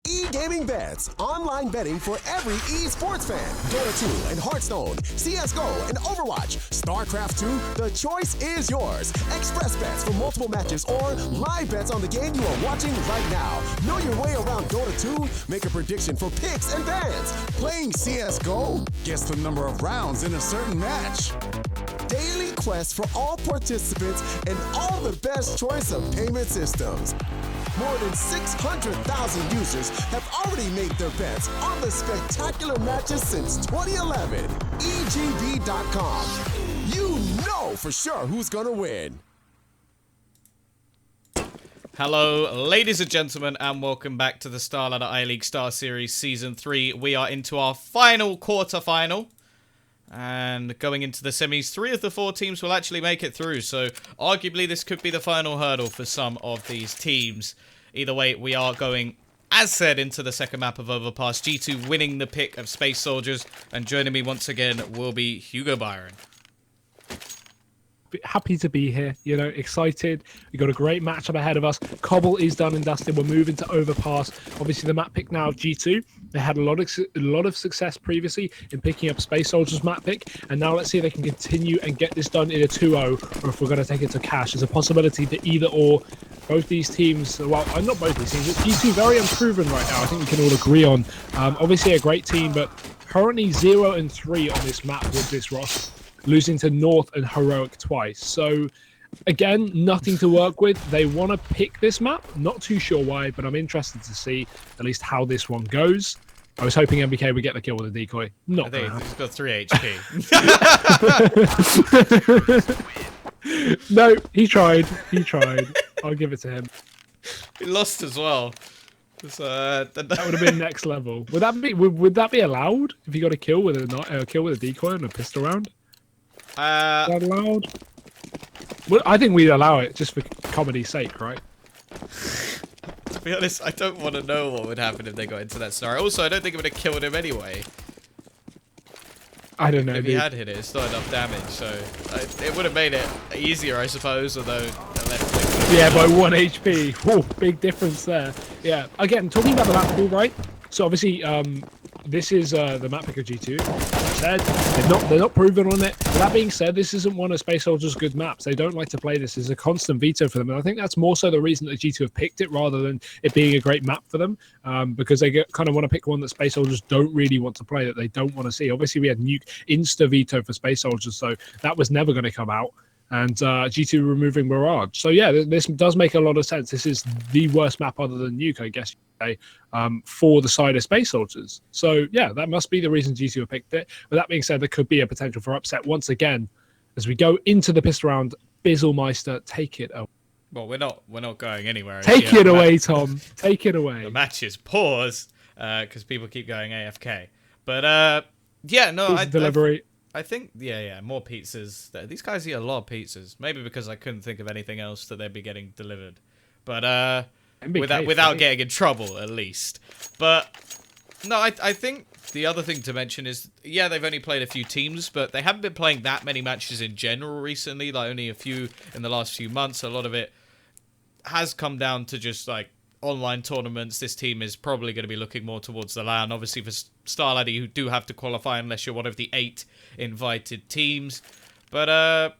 E-gaming bets, online betting for every esports fan. Dota 2 and Hearthstone, CSGO and Overwatch, StarCraft 2, the choice is yours. Express bets for multiple matches or live bets on the game you are watching right now. Know your way around Dota 2? Make a prediction for picks and bans. Playing CSGO? Guess the number of rounds in a certain match. Daily quests for all participants and all the best choice of payment systems. More than 600,000 users have already made their bets on the spectacular matches since 2011. EGB.com. You know for sure who's gonna win. Hello, ladies and gentlemen, and welcome back to the Starladder I-League StarSeries Season 3. We are into our final quarter-final. And going into the semis, 3 of the 4 teams will actually make it through. So, arguably, this could be the final hurdle for some of these teams. Either way, we are going, as said, into the second map of Overpass. G2 winning the pick of Space Soldiers. And joining me once again will be Hugo Byron. Happy to be here, you know, excited. We got a great matchup ahead of us. Cobble is done and dusted. We're moving to Overpass. Obviously, the map pick now of G2. They had a lot of success previously in picking up Space Soldiers map pick, and now let's see if they can continue and get this done in a 2-0, or if we're going to take it to cash. There's a possibility that either or. Both these teams, well, not both these teams, but G2 very unproven right now. I think we can all agree on. Obviously, a great team, but currently 0-3 on this map with this roster. Losing to North and Heroic twice. So, again, nothing to work with. They want to pick this map. Not too sure why, but I'm interested to see at least how this one goes. I was hoping MBK would get the kill with a decoy. Not I think he's got 3 HP. No, he tried. I'll give it to him. He lost as well. That would have been next level. Would that be allowed if you got a kill with a decoy and a pistol round? Is that allowed? Well, I think we'd allow it just for comedy's sake, right? To be honest, I don't want to know what would happen if they got into that scenario. Also, I don't think it would have killed him anyway. I don't know. If he had hit it, it's not enough damage, so it would have made it easier, I suppose, although... Yeah, by 1 HP. Whoa, big difference there. Yeah, again, talking about the map pool, right? So obviously, this is the map pick of G2. As I said, they're not proven on it. But that being said, this isn't one of Space Soldiers' good maps. They don't like to play this. It's a constant veto for them. And I think that's more so the reason that G2 have picked it rather than it being a great map for them. Because they kind of want to pick one that Space Soldiers don't really want to play, that they don't want to see. Obviously, we had Nuke insta veto for Space Soldiers, so that was never going to come out. And G2 removing Mirage. So yeah, this does make a lot of sense. This is the worst map other than Nuke, I guess you'd say, for the side of Space Soldiers. So yeah, that must be the reason G2 have picked it. But that being said, there could be a potential for upset once again. As we go into the pistol round, Bizzlemeister, take it away. Well, we're not going anywhere. Take it away, Tom. Take it away. The match is paused because people keep going AFK. But yeah, no, I think, yeah, more pizzas. These guys eat a lot of pizzas. Maybe because I couldn't think of anything else that they'd be getting delivered. But without getting in trouble, at least. But no, I think the other thing to mention is, yeah, they've only played a few teams, but they haven't been playing that many matches in general recently. Like only a few in the last few months. A lot of it has come down to just like online tournaments. This team is probably going to be looking more towards the LAN. Obviously for Starladder, you do have to qualify unless you're one of the 8 invited teams. But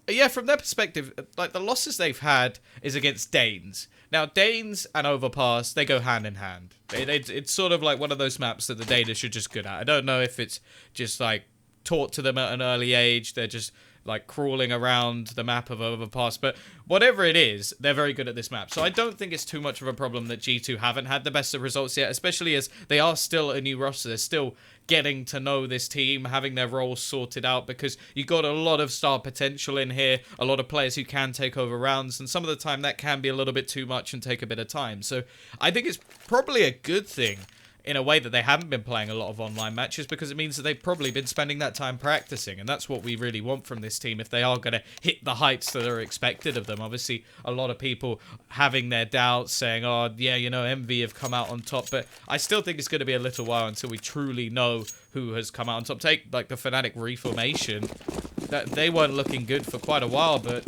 yeah, from their perspective, like the losses they've had is against Danes. Now Danes and Overpass, they go hand in hand. It's sort of like one of those maps that the Danish are just good at. I don't know if it's just like taught to them at an early age. They're just like crawling around the map of Overpass, but whatever it is, they're very good at this map. So I don't think it's too much of a problem that G2 haven't had the best of results yet, especially as they are still a new roster. They're still getting to know this team, having their roles sorted out, because you got a lot of star potential in here, a lot of players who can take over rounds, and some of the time that can be a little bit too much and take a bit of time. So I think it's probably a good thing in a way that they haven't been playing a lot of online matches, because it means that they've probably been spending that time practicing, and that's what we really want from this team if they are going to hit the heights that are expected of them. Obviously, a lot of people having their doubts, saying, oh, yeah, you know, MV have come out on top, but I still think it's going to be a little while until we truly know who has come out on top. Take, like, the Fnatic reformation. they weren't looking good for quite a while, but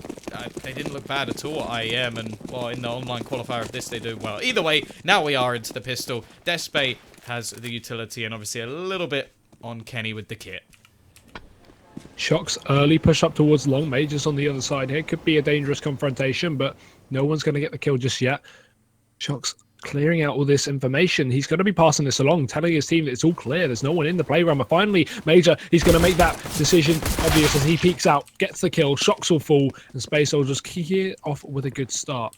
they didn't look bad at all at IEM, and, well, in the online qualifier of this, they do well. Either way, now we are into the pistol. Despe has the utility, and obviously a little bit on Kenny with the kit. Shock's early push up towards long. Majors on the other side here. Could be a dangerous confrontation, but no one's going to get the kill just yet. Shock's clearing out all this information. He's going to be passing this along, telling his team that it's all clear. There's no one in the playground. But finally, Major, he's going to make that decision obvious as he peeks out, gets the kill. Shocks will fall, and Space Soldiers kick it off with a good start.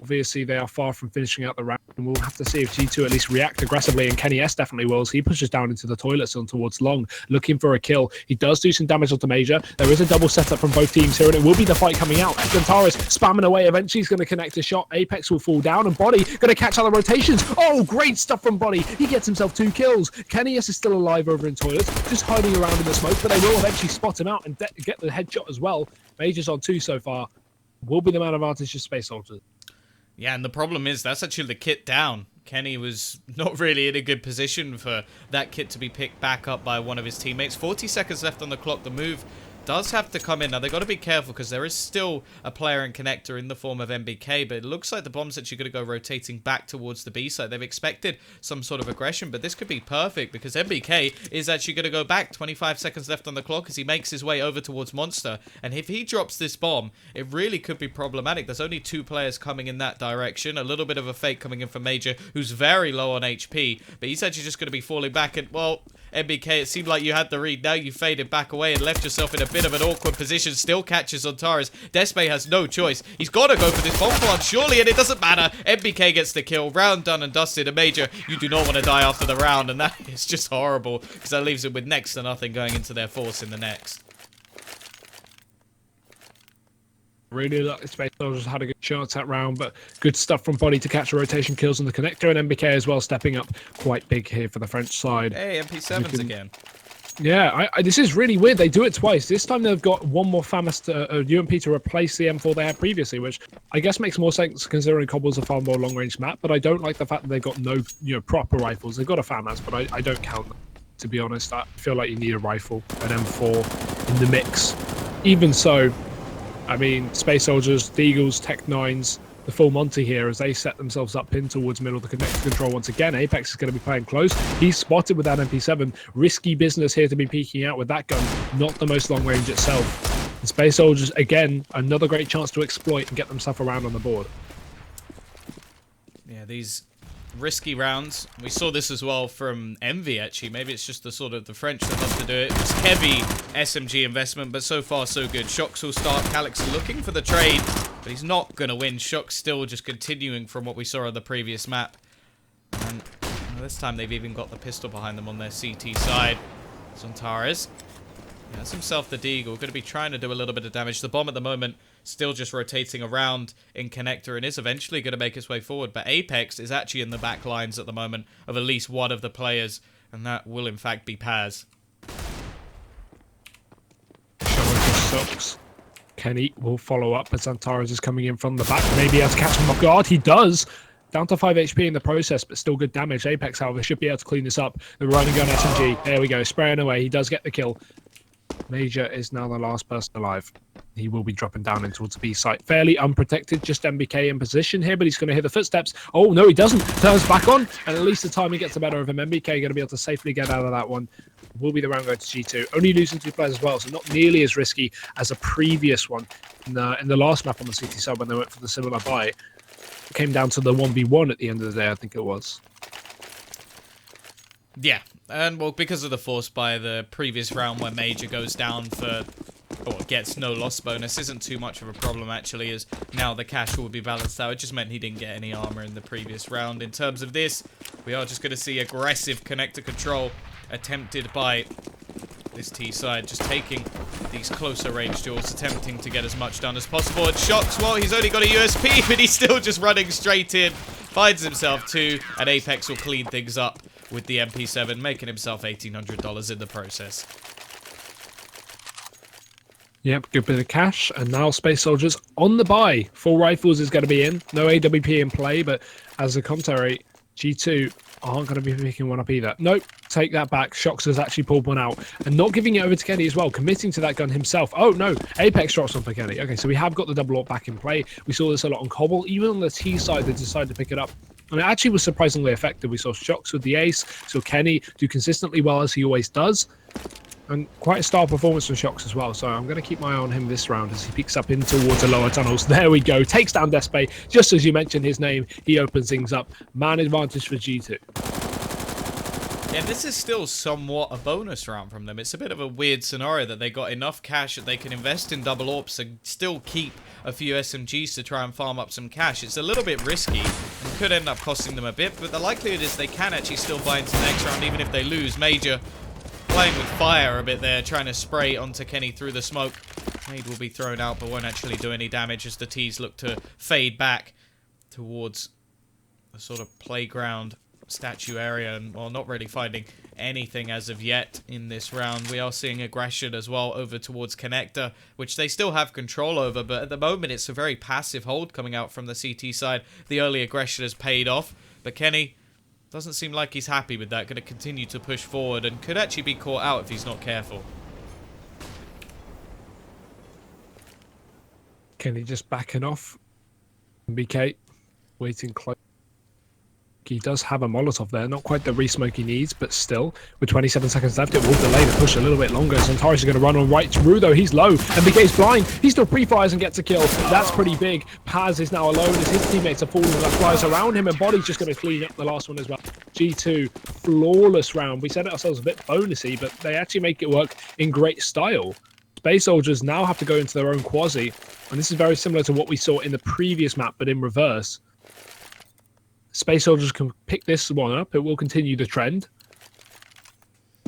Obviously, they are far from finishing out the round, and we'll have to see if G2 at least react aggressively, and Kenny S definitely will, as he pushes down into the toilets and towards long, looking for a kill. He does do some damage onto Major. There is a double setup from both teams here, and it will be the fight coming out. Zantares spamming away. Eventually, he's going to connect a shot. Apex will fall down, and Body going to catch other rotations. Oh, great stuff from Body. He gets himself 2 kills. Kenny S is still alive over in toilets, just hiding around in the smoke, but they will eventually spot him out and get the headshot as well. Major's on 2 so far. Will be the man advantage to Space Soldiers. Yeah, and the problem is that's actually the kit down. Kenny was not really in a good position for that kit to be picked back up by one of his teammates. 40 seconds left on the clock. The move does have to come in. Now, they've got to be careful because there is still a player and connector in the form of MBK, but it looks like the bomb's actually going to go rotating back towards the B side. They've expected some sort of aggression, but this could be perfect because MBK is actually going to go back. 25 seconds left on the clock as he makes his way over towards Monster, and if he drops this bomb, it really could be problematic. There's only 2 players coming in that direction. A little bit of a fake coming in from Major, who's very low on HP, but he's actually just going to be falling back, and, well, MBK, it seemed like you had the read. Now you faded back away and left yourself in a bit of an awkward position. Still catches on Taras. Despe has no choice. He's got to go for this bomb plant, surely, and it doesn't matter. MBK gets the kill. Round done and dusted. A Major, you do not want to die after the round, and that is just horrible because that leaves it with next to nothing going into their force in the next. Really, Space Soldiers had a good chance that round, but good stuff from Body to catch the rotation kills on the connector, and MBK as well stepping up quite big here for the French side. Hey, MP7s again. Yeah, this is really weird. They do it twice. This time they've got one more FAMAS UMP to replace the M4 they had previously, which I guess makes more sense considering Cobble's a far more long-range map, but I don't like the fact that they've got no proper rifles. They've got a FAMAS, but I don't count them, to be honest. I feel like you need a rifle, an M4 in the mix. Even so, I mean, Space Soldiers, Deagles, Tech 9s, the full Monty here as they set themselves up in towards middle of the connector control once again. Apex is going to be playing close. He's spotted with that MP7. Risky business here to be peeking out with that gun. Not the most long range itself. And Space Soldiers, again, another great chance to exploit and get themselves around on the board. Yeah, these risky rounds. We saw this as well from Envy, actually. Maybe it's just the sort of the French that love to do it. It's heavy SMG investment, but so far so good. Shocks will start. Calyx looking for the trade, but he's not going to win. Shock's still just continuing from what we saw on the previous map. And this time they've even got the pistol behind them on their CT side. Zantares has himself the Deagle. Going to be trying to do a little bit of damage. The bomb at the moment still just rotating around in connector and is eventually going to make its way forward. But Apex is actually in the back lines at the moment of at least one of the players, and that will in fact be Paz. Sucks. Kenny will follow up as Zantares is coming in from the back. Maybe he has to catch him off guard. He does. Down to 5 HP in the process, but still good damage. Apex, however, should be able to clean this up. The running gun SMG. There we go. Spraying away. He does get the kill. Major is now the last person alive. He will be dropping down in towards the B site. Fairly unprotected. Just MBK in position here, but he's going to hear the footsteps. Oh, no, he doesn't. Turns back on, and at least the timing gets the better of him. MBK going to be able to safely get out of that one. Will be the round going to G2. Only losing 2 players as well, so not nearly as risky as a previous one. In the last map on the CT side when they went for the similar buy. It came down to the 1v1 at the end of the day, I think it was. Yeah, and well, because of the force by the previous round where Major goes down for, or gets no loss bonus, isn't too much of a problem actually, as now the cash will be balanced out. It just meant he didn't get any armor in the previous round. In terms of this, we are just going to see aggressive connector control attempted by this T side, just taking these closer range duels, attempting to get as much done as possible. And Shocks, well, he's only got a USP, but he's still just running straight in, finds himself 2, and Apex will clean things up with the MP7, making himself $1,800 in the process. Yep, good bit of cash. And now Space Soldiers on the buy. Full rifles is going to be in. No AWP in play, but as a commentary, G2 aren't going to be picking one up either. Nope, take that back. Shox has actually pulled one out and not giving it over to Kenny as well, committing to that gun himself. Oh no, Apex drops on for Kenny. Okay, so we have got the double AWP back in play. We saw this a lot on Cobble. Even on the T side, they decided to pick it up. And it actually was surprisingly effective. We saw Shox with the ace, saw Kenny do consistently well as he always does. And quite a star performance from Shox as well. So I'm going to keep my eye on him this round as he peeks up in towards the lower tunnels. There we go. Takes down Despe. Just as you mentioned his name, he opens things up. Man advantage for G2. Yeah, this is still somewhat a bonus round from them. It's a bit of a weird scenario that they got enough cash that they can invest in double AWPs and still keep a few SMGs to try and farm up some cash. It's a little bit risky and could end up costing them a bit, but the likelihood is they can actually still buy into the next round even if they lose. Major playing with fire a bit there, trying to spray onto Kenny through the smoke. Nade will be thrown out, but won't actually do any damage as the T's look to fade back towards the sort of playground statue area, and well, not really finding anything as of yet in this round. We are seeing aggression as well over towards Connector, which they still have control over, but at the moment it's a very passive hold coming out from the CT side. The early aggression has paid off, but Kenny doesn't seem like he's happy with that. Going to continue to push forward and could actually be caught out if he's not careful. Kenny just backing off. BK waiting close. He does have a Molotov there. Not quite the re-smoke he needs, but still, with 27 seconds left, it will delay the push a little bit longer. Zantaris is going to run on right through, though. He's low, and BK's blind. He still pre-fires and gets a kill. That's pretty big. Paz is now alone as his teammates are falling. That flies around him, and Body's just going to clean up the last one as well. G2, flawless round. We said it ourselves a bit bonusy, but they actually make it work in great style. Space Soldiers now have to go into their own quasi, and this is very similar to what we saw in the previous map, but in reverse. Space Soldiers can pick this one up. It will continue the trend.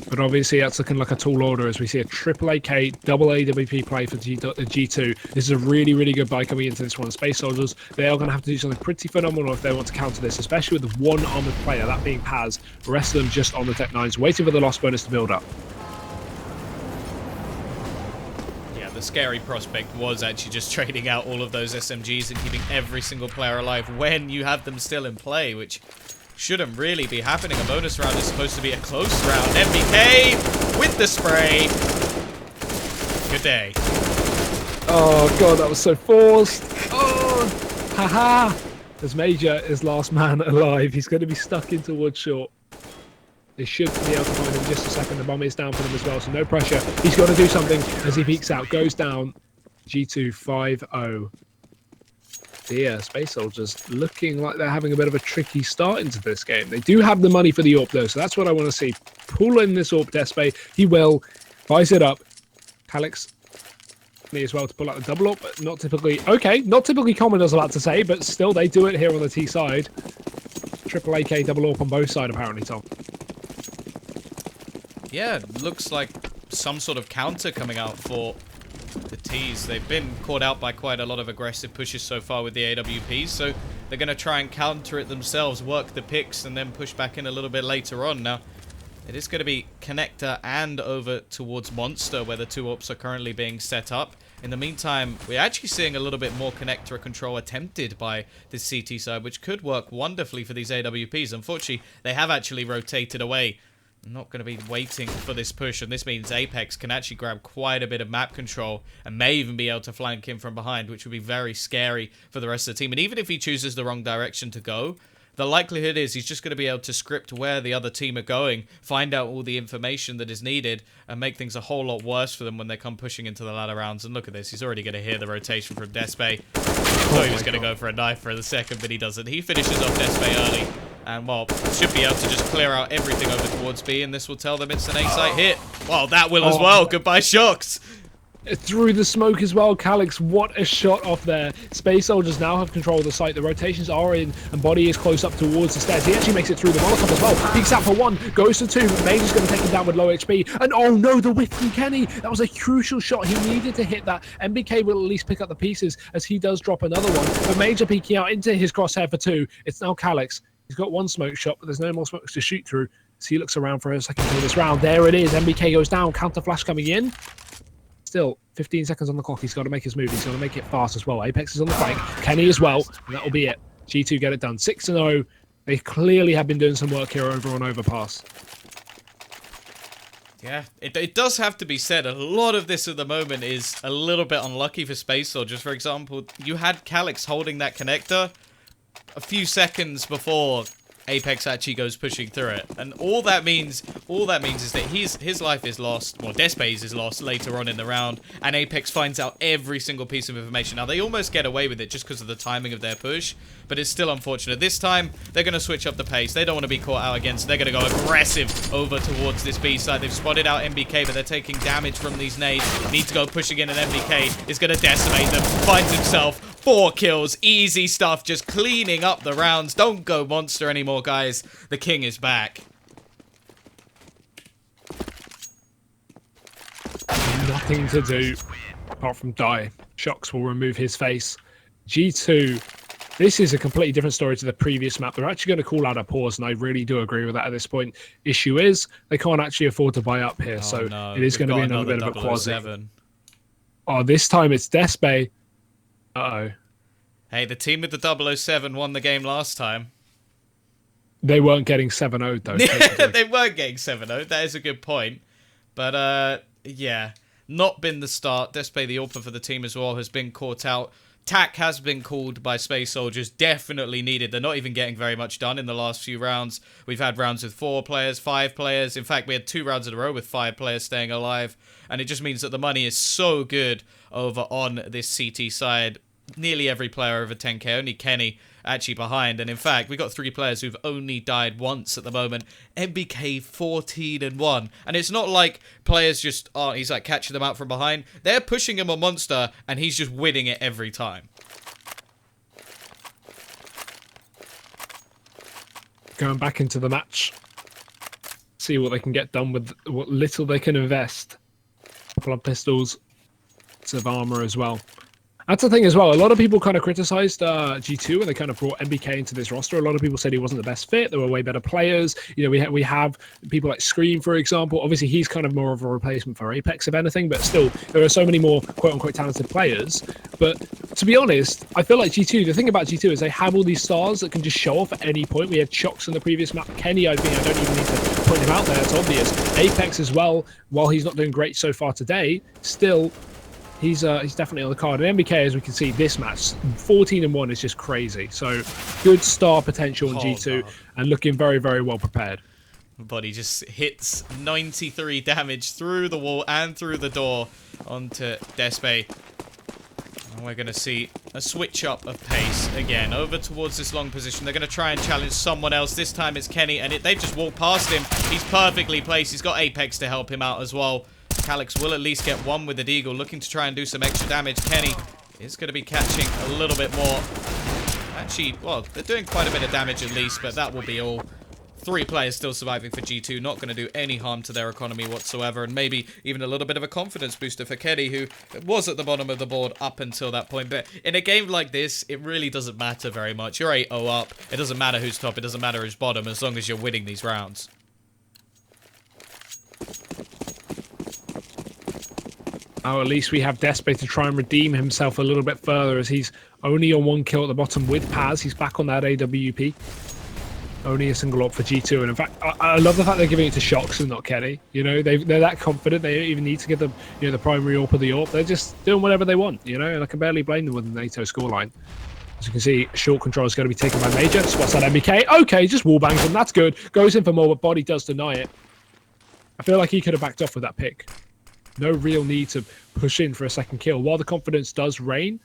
But obviously that's looking like a tall order as we see a triple AK, double AWP play for G2. This is a really, really good buy coming into this one. Space Soldiers, they are going to have to do something pretty phenomenal if they want to counter this, especially with the one armored player, that being Paz. The rest of them just on the Tech 9s, waiting for the lost bonus to build up. The scary prospect was actually just trading out all of those SMGs and keeping every single player alive when you have them still in play, which shouldn't really be happening. A bonus round is supposed to be a close round. MBK with the spray. Good day. Oh god, that was so forced. Oh, haha. As Major is last man alive, he's going to be stuck in towards short. They should be able to find him in just a second. The bomb is down for them as well, so no pressure. He's got to do something as he peeks out. Goes down. G2 5-0. Dear, Space Soldiers looking like they're having a bit of a tricky start into this game. They do have the money for the AWP though, so that's what I want to see. Pull in this AWP, Despe. He will. Buys it up. Calix as well to pull out the double AWP, but not typically. Okay, not typically common, I was about to say, but still they do it here on the T side. Triple AK, double AWP on both sides, apparently, Tom. Yeah, looks like some sort of counter coming out for the T's. They've been caught out by quite a lot of aggressive pushes so far with the AWPs, so they're going to try and counter it themselves, work the picks, and then push back in a little bit later on. Now, it is going to be Connector and over towards Monster, where the two AWPs are currently being set up. In the meantime, we're actually seeing a little bit more Connector control attempted by this CT side, which could work wonderfully for these AWPs. Unfortunately, they have actually rotated away. I'm not going to be waiting for this push, and this means Apex can actually grab quite a bit of map control and may even be able to flank him from behind, which would be very scary for the rest of the team. And even if he chooses the wrong direction to go, the likelihood is he's just going to be able to script where the other team are going, find out all the information that is needed, and make things a whole lot worse for them when they come pushing into the latter rounds. And look at this, he's already going to hear the rotation from Despe. Thought he was going to go for a knife for the second, but he doesn't. He finishes off Despe early. And, well, should be able to just clear out everything over towards B, and this will tell them it's an A-site hit. Well, that will as well. Goodbye, Shox. Through the smoke as well, Calix, what a shot off there. Space Soldiers now have control of the site. The rotations are in, and Body is close up towards the stairs. He actually makes it through the Molotov as well. Peeks out for one, goes to two. Major's going to take him down with low HP. And oh no, the whiff from Kenny. That was a crucial shot. He needed to hit that. MBK will at least pick up the pieces as he does drop another one. But Major peeking out into his crosshair for two. It's now Calix. He's got one smoke shot, but there's no more smokes to shoot through. So he looks around for a second kill this round. There it is. MBK goes down. Counter flash coming in. Still, 15 seconds on the clock. He's got to make his move. He's got to make it fast as well. Apex is on the flank. Kenny as well. And that will be it. G2 get it done. 6-0. They clearly have been doing some work here over on overpass. Yeah, it does have to be said, a lot of this at the moment is a little bit unlucky for Space Soldiers. For example, you had Calyx holding that connector a few seconds before Apex actually goes pushing through it, and all that means is that his life is lost, well, Despace is lost later on in the round, and Apex finds out every single piece of information. Now, they almost get away with it just because of the timing of their push, but it's still unfortunate. This time, they're going to switch up the pace. They don't want to be caught out again, so they're going to go aggressive over towards this B side. They've spotted out MBK, but they're taking damage from these nades. Need to go pushing in, and MBK is going to decimate them. Finds himself 4 kills. Easy stuff, just cleaning up the rounds. Don't go monster anymore, guys. The king is back. Nothing to do apart from die. Shox will remove his face. G2, this is a completely different story to the previous map. They're actually going to call out a pause, and I really do agree with that at this point. Issue is, they can't actually afford to buy up here, so no, it is going to be another bit of a quasi. Oh, this time it's Despace. Uh-oh. Hey, the team with the 007 won the game last time. They weren't getting 7-0'd, though. They weren't getting 7-0'd. That is a good point. But, yeah, not been the start. Despace, the AWPer for the team as well, has been caught out. TAC has been called by Space Soldiers. Definitely needed. They're not even getting very much done in the last few rounds. We've had rounds with 4 players, 5 players. In fact, we had 2 rounds in a row with 5 players staying alive. And it just means that the money is so good over on this CT side. Nearly every player over 10k, only Kenny actually behind. And in fact, we got 3 players who've only died once at the moment. MBK 14-1. And it's not like players just aren't, he's like catching them out from behind. They're pushing him on Monster, and he's just winning it every time. Going back into the match. See what they can get done with what little they can invest. A couple of pistols, bits of armor as well. That's the thing as well. A lot of people kind of criticized G2 when they kind of brought MBK into this roster. A lot of people said he wasn't the best fit. There were way better players. You know, we have people like Scream, for example. Obviously, he's kind of more of a replacement for Apex, if anything. But still, there are so many more quote-unquote talented players. But to be honest, I feel like G2, the thing about G2 is they have all these stars that can just show off at any point. We had Shox in the previous map. Kenny, I think I don't even need to point him out there. It's obvious. Apex as well, while he's not doing great so far today, still... He's definitely on the card. And MBK, as we can see, this match, 14-1 is just crazy. So good star potential in G2 and looking very, very well prepared. But he just hits 93 damage through the wall and through the door onto Despace. And we're going to see a switch up of pace again over towards this long position. They're going to try and challenge someone else. This time it's Kenny, and they've just walked past him. He's perfectly placed. He's got Apex to help him out as well. Calyx will at least get one with the Deagle, looking to try and do some extra damage. Kenny is going to be catching a little bit more. Actually, well, they're doing quite a bit of damage at least, but that will be all. 3 players still surviving for G2, not going to do any harm to their economy whatsoever, and maybe even a little bit of a confidence booster for Kenny, who was at the bottom of the board up until that point. But in a game like this, it really doesn't matter very much. You're 8-0 up. It doesn't matter who's top. It doesn't matter who's bottom, as long as you're winning these rounds. Oh, at least we have Despace to try and redeem himself a little bit further, as he's only on 1 kill at the bottom with Paz. He's back on that AWP. Only a single up for G2. And in fact, I love the fact they're giving it to Shox and not Kenny. You know, they're that confident. They don't even need to give them, you know, the primary AWP or the AWP. They're just doing whatever they want, you know, and I can barely blame them with the NATO scoreline. As you can see, short control is going to be taken by Major. Spots that MBK. Okay, just wallbangs him. That's good. Goes in for more, but Body does deny it. I feel like he could have backed off with that pick. No real need to push in for a second kill. While the confidence does reign,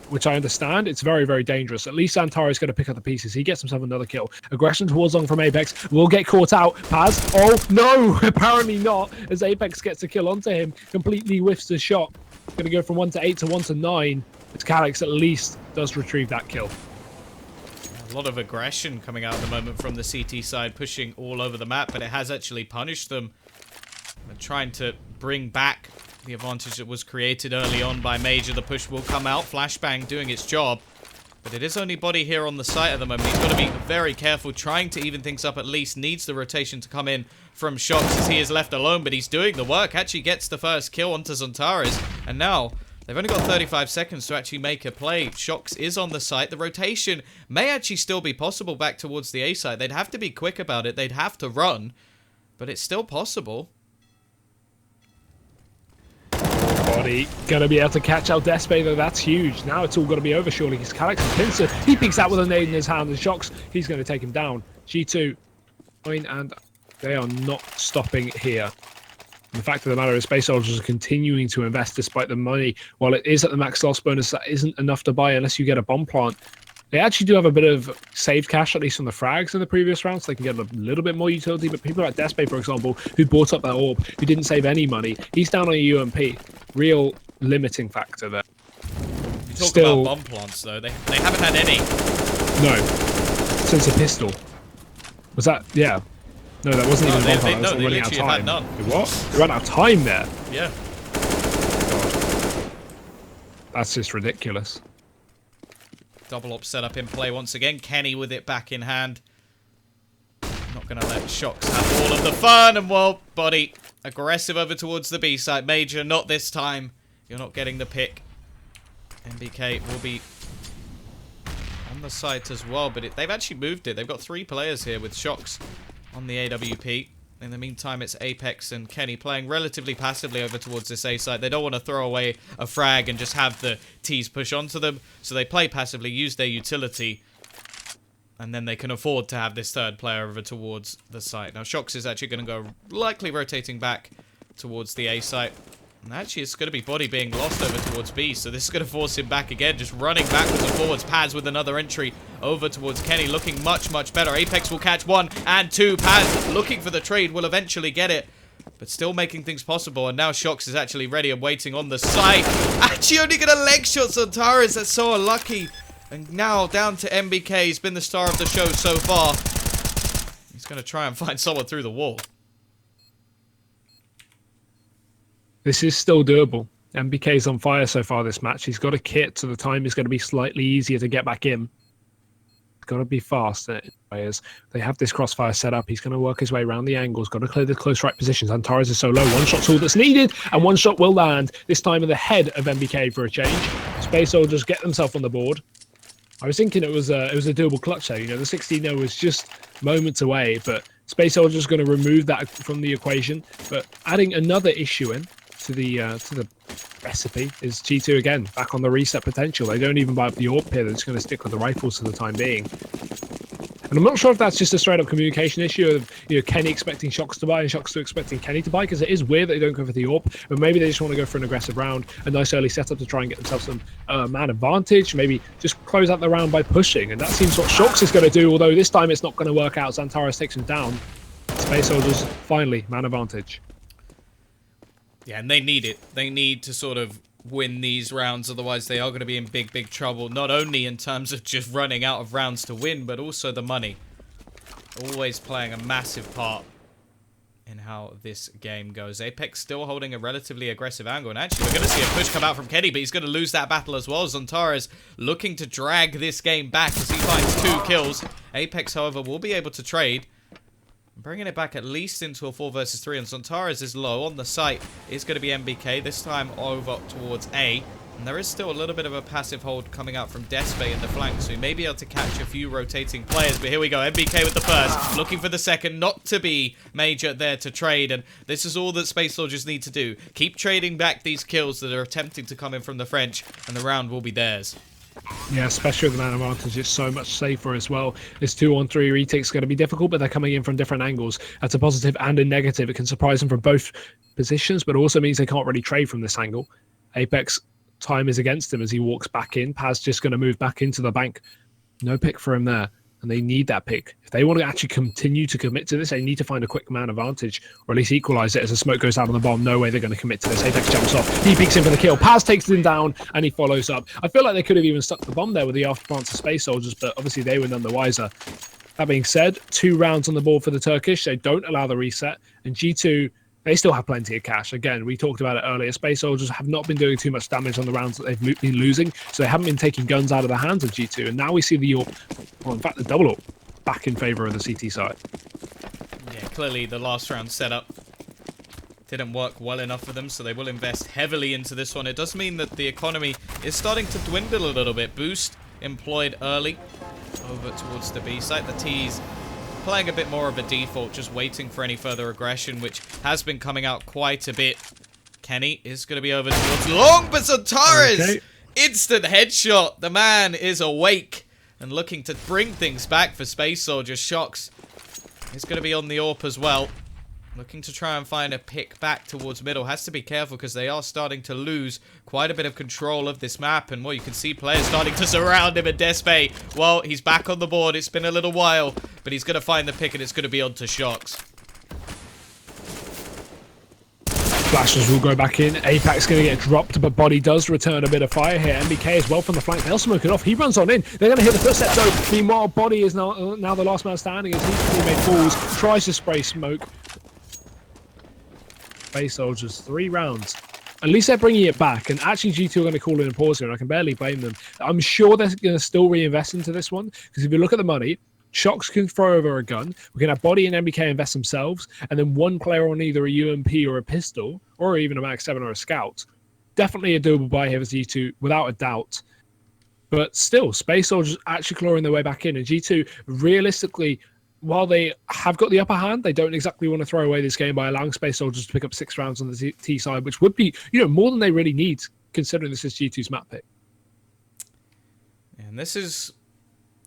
which I understand, it's very, very dangerous. At least Antara is going to pick up the pieces. He gets himself another kill. Aggression towards long from Apex will get caught out. Paz, oh no, apparently not, as Apex gets a kill onto him. Completely whiffs the shot. Going to go from 1 to 8 to 1 to 9. But Calyx at least does retrieve that kill. A lot of aggression coming out at the moment from the CT side, pushing all over the map, but it has actually punished them. They're trying to bring back the advantage that was created early on by Major. The push will come out. Flashbang doing its job. But it is only Body here on the site at the moment. He's got to be very careful, trying to even things up at least. Needs the rotation to come in from Shox as he is left alone, but he's doing the work. Actually gets the first kill onto Zontares. And now They've only got 35 seconds to actually make a play. Shox is on the site. The rotation may actually still be possible back towards the A site. They'd have to be quick about it. They'd have to run. But it's still possible. Body gonna be able to catch out Despe though. That's huge. Now it's all gonna be over surely. He's Calix and Pincer. He peeks out with a nade in his hand and Shox. He's gonna take him down. G2 and they are not stopping here. The fact of the matter is Space Soldiers are continuing to invest despite the money. While it is at the max loss bonus, that isn't enough to buy unless you get a bomb plant. They actually do have a bit of saved cash, at least from the frags in the previous round, so they can get a little bit more utility. But people like Despe, for example, who bought up that orb, who didn't save any money, he's down on a UMP. Real limiting factor there. You talk about bomb plants, though. They haven't had any. No. Since a pistol. Was that... Yeah. No, that wasn't even a bomb plant. That was running out of time. Had none. What? They ran out of time there? Yeah. God. That's just ridiculous. Double op setup in play once again. Kenny with it back in hand. Not going to let Shox have all of the fun. And, well, Body aggressive over towards the B side. Major, not this time. You're not getting the pick. MBK will be on the site as well. But they've actually moved it. They've got 3 players here with Shox on the AWP. In the meantime, it's Apex and Kenny playing relatively passively over towards this A site. They don't want to throw away a frag and just have the T's push onto them. So they play passively, use their utility, and then they can afford to have this third player over towards the site. Now, Shox is actually going to go likely rotating back towards the A site. And actually, it's going to be Body being lost over towards B, so this is going to force him back again, just running backwards and forwards. Paz with another entry over towards Kenny, looking much, much better. Apex will catch 1 and 2. Paz looking for the trade, will eventually get it, but still making things possible. And now Shox is actually ready and waiting on the site. Actually only going to leg shots on Taras. That's so unlucky. And now down to MBK. He's been the star of the show so far. He's going to try and find someone through the wall. This is still doable. MBK's on fire so far this match. He's got a kit, so the time is going to be slightly easier to get back in. Got to be fast. Players. They have this crossfire set up. He's going to work his way around the angles. Got to clear the close right positions. Antares is so low. One shot's all that's needed, and one shot will land. This time in the head of MBK for a change. Space Soldiers get themselves on the board. I was thinking it was a doable clutch there. You know, the 16-0 was just moments away, but Space Soldiers going to remove that from the equation. But adding another issue in to the recipe is G2 again back on the reset potential. They don't even buy up the AWP here. They're just going to stick with the rifles for the time being. And I'm not sure if that's just a straight up communication issue of, you know, Kenny expecting Shox to buy and Shox expecting Kenny to buy, because it is weird that they don't go for the AWP, but maybe they just want to go for an aggressive round, a nice early setup to try and get themselves some man advantage, maybe just close out the round by pushing, and that seems what Shox is going to do, although this time it's not going to work out. Xantares takes him down. Space Soldiers finally man advantage. Yeah, and they need it. They need to sort of win these rounds, otherwise they are going to be in big, big trouble, not only in terms of just running out of rounds to win, but also the money. Always playing a massive part in how this game goes. Apex still holding a relatively aggressive angle, and actually we're going to see a push come out from Kenny, but he's going to lose that battle as well. Zontares looking to drag this game back as he finds 2 kills. Apex, however, will be able to trade, bringing it back at least into a 4 versus 3, and Zontares is low. On the site is going to be MBK, this time over towards A. And there is still a little bit of a passive hold coming out from Despe in the flank, so he may be able to catch a few rotating players. But here we go, MBK with the first, looking for the second, not to be Major there to trade. And this is all that Space Soldiers need to do. Keep trading back these kills that are attempting to come in from the French, and the round will be theirs. Yeah, especially with the man advantage, it's so much safer as well. This 2-on-3 retake is going to be difficult, but they're coming in from different angles. That's a positive and a negative. It can surprise them from both positions, but also means they can't really trade from this angle. Apex time is against him as he walks back in. Paz just going to move back into the bank. No pick for him there, and they need that pick. If they want to actually continue to commit to this, they need to find a quick man advantage, or at least equalize it as the smoke goes out on the bomb. No way they're going to commit to this. Apex jumps off. He peeks in for the kill. Paz takes him down, and he follows up. I feel like they could have even stuck the bomb there with the afterplants of Space Soldiers, but obviously they were none the wiser. That being said, 2 rounds on the board for the Turkish. They don't allow the reset, and G2, they still have plenty of cash. Again, we talked about it earlier. Space Soldiers have not been doing too much damage on the rounds that they've been losing, so they haven't been taking guns out of the hands of G2, and now we see the AWP, well, in fact, the double AWP back in favor of the CT side. Yeah, clearly the last round setup didn't work well enough for them, so they will invest heavily into this one. It does mean that the economy is starting to dwindle a little bit. Boost employed early over towards the B site. The T's playing a bit more of a default, just waiting for any further aggression, which has been coming out quite a bit. Kenny is going to be over towards long, but Zontares! Instant headshot. The man is awake and looking to bring things back for Space Soldier. Shox is going to be on the AWP as well. Looking to try and find a pick back towards middle. Has to be careful because they are starting to lose quite a bit of control of this map. And, well, you can see players starting to surround him. And Despe, well, he's back on the board. It's been a little while, but he's going to find the pick and it's going to be on to Shox. Flashes will go back in. Apex going to get dropped, but Body does return a bit of fire here. MBK as well from the flank. They'll smoke it off. He runs on in. They're going to hit the footsteps though. Meanwhile, Body is now the last man standing as his teammate falls. Tries to spray smoke. Space Soldiers, 3 rounds. At least they're bringing it back. And actually, G2 are going to call in a pause here, and I can barely blame them. I'm sure they're going to still reinvest into this one, because if you look at the money, Shox can throw over a gun. We can have Body and MBK invest themselves, and then one player on either a UMP or a pistol, or even a Mag 7 or a Scout. Definitely a doable buy here for G2, without a doubt. But still, Space Soldiers actually clawing their way back in, and G2, realistically, while they have got the upper hand, they don't exactly want to throw away this game by allowing Space Soldiers to pick up 6 rounds on the T side, which would be, more than they really need, considering this is G2's map pick. And this is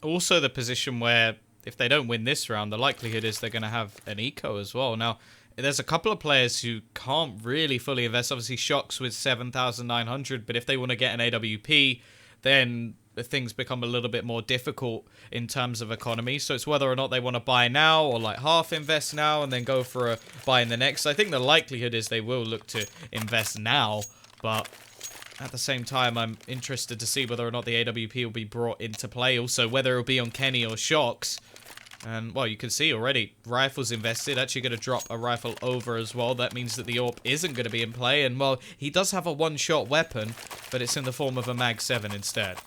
also the position where if they don't win this round, the likelihood is they're going to have an eco as well. Now, there's a couple of players who can't really fully invest. Obviously, Shox with 7,900, but if they want to get an AWP, then things become a little bit more difficult in terms of economy. So it's whether or not they want to buy now or like half invest now and then go for a buy in the next. I think the likelihood is they will look to invest now, but at the same time, I'm interested to see whether or not the AWP will be brought into play. Also, whether it'll be on Kenny or Shox. And, well, you can see already, rifles invested. Actually going to drop a rifle over as well. That means that the AWP isn't going to be in play. And, well, he does have a one-shot weapon, but it's in the form of a Mag 7 instead.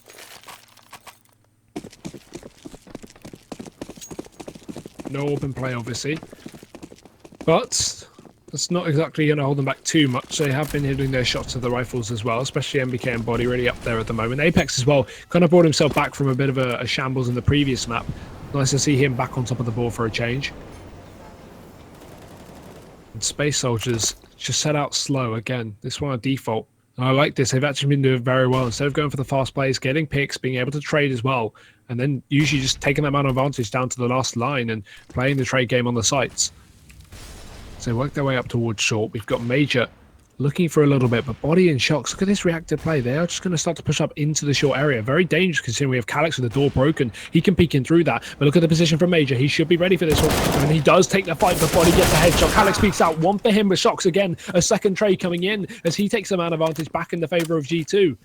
No AWP play, obviously. But that's not exactly going to hold them back too much. They have been hitting their shots of the rifles as well, especially MBK and Body really up there at the moment. Apex as well kind of brought himself back from a bit of a shambles in the previous map. Nice to see him back on top of the board for a change. And Space Soldiers just set out slow again. This one a default. And I like this. They've actually been doing very well. Instead of going for the fast plays, getting picks, being able to trade as well, and then usually just taking that man advantage down to the last line and playing the trade game on the sites. So they work their way up towards short. We've got Major looking for a little bit, but Body and Shox, look at this reactive play. They are just going to start to push up into the short area. Very dangerous considering we have Calyx with the door broken. He can peek in through that, but look at the position from Major. He should be ready for this one, and he does take the fight, but Body gets a headshot. Calyx peeks out, one for him with Shox again. A second trade coming in as he takes the man advantage back in the favor of G2.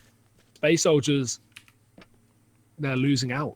Space Soldiers, they're losing out.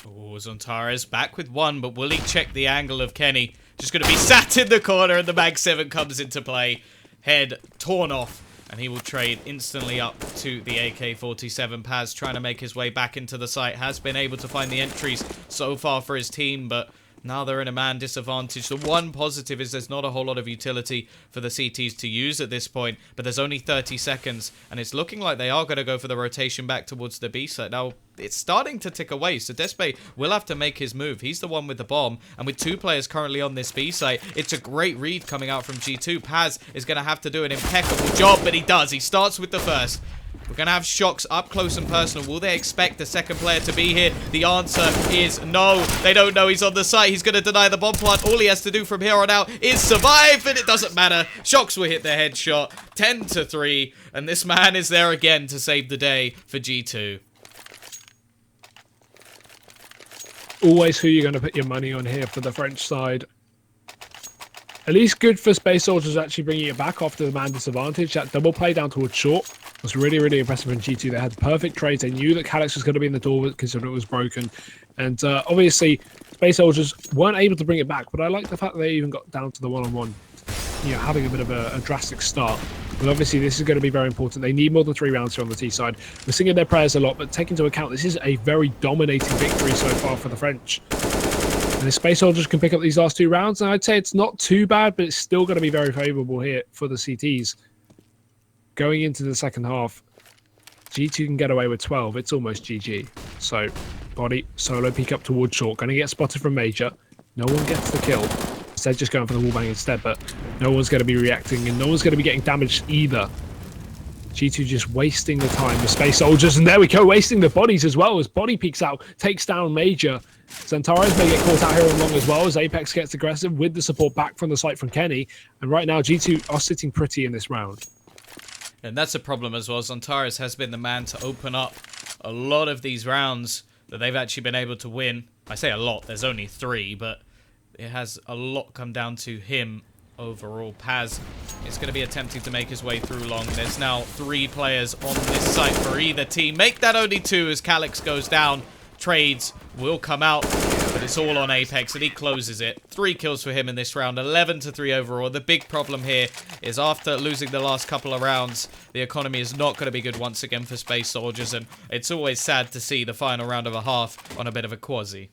Oh, Zontares back with one, but will he check the angle of Kenny? Just going to be sat in the corner, and the Mag 7 comes into play. Head torn off, and he will trade instantly up to the AK-47. Paz trying to make his way back into the site. Has been able to find the entries so far for his team, but now they're in a man disadvantage. The one positive is there's not a whole lot of utility for the CTs to use at this point, but there's only 30 seconds, and it's looking like they are going to go for the rotation back towards the B site. Now, it's starting to tick away, so Despe will have to make his move. He's the one with the bomb, and with 2 players currently on this B site, it's a great read coming out from G2. Paz is going to have to do an impeccable job, but he does. He starts with the first. We're going to have Shox up close and personal. Will they expect the second player to be here? The answer is no. They don't know he's on the site. He's going to deny the bomb plant. All he has to do from here on out is survive, and it doesn't matter. Shox will hit the headshot. 10-3, and this man is there again to save the day for G2. Always who you're going to put your money on here for the French side. At least good for Space Soldiers actually bringing it back after the man disadvantage. That double play down towards short was really, really impressive in G2. They had perfect trades. They knew that Calyx was going to be in the door considering it was broken. And obviously, Space Soldiers weren't able to bring it back. But I like the fact that they even got down to the one-on-one. Having a bit of a drastic start. But obviously, this is going to be very important. They need more than 3 rounds here on the T side. We're singing their prayers a lot, but take into account, this is a very dominating victory so far for the French. And if Space Soldiers can pick up these last 2 rounds, then I'd say it's not too bad, but it's still going to be very favorable here for the CTs. Going into the second half, G2 can get away with 12. It's almost GG. So, body, solo peek up towards short. Going to get spotted from Major. No one gets the kill. Instead, just going for the wallbang instead, but no one's going to be reacting, and no one's going to be getting damaged either. G2 just wasting the time with Space Soldiers, and there we go, wasting the bodies as well as body peeks out, takes down Major. Zantares may get caught out here on long as well as Apex gets aggressive with the support back from the site from Kenny. And right now, G2 are sitting pretty in this round. And that's a problem as well. Zantares has been the man to open up a lot of these rounds that they've actually been able to win. I say a lot, there's only 3, but it has a lot come down to him overall. Paz is going to be attempting to make his way through long. There's now 3 players on this site for either team. Make that only 2 as Calyx goes down. Trades will come out, but it's all on Apex, and he closes it. 3 kills for him in this round, 11-3 overall. The big problem here is after losing the last couple of rounds, the economy is not going to be good once again for Space Soldiers, and it's always sad to see the final round of a half on a bit of a quasi.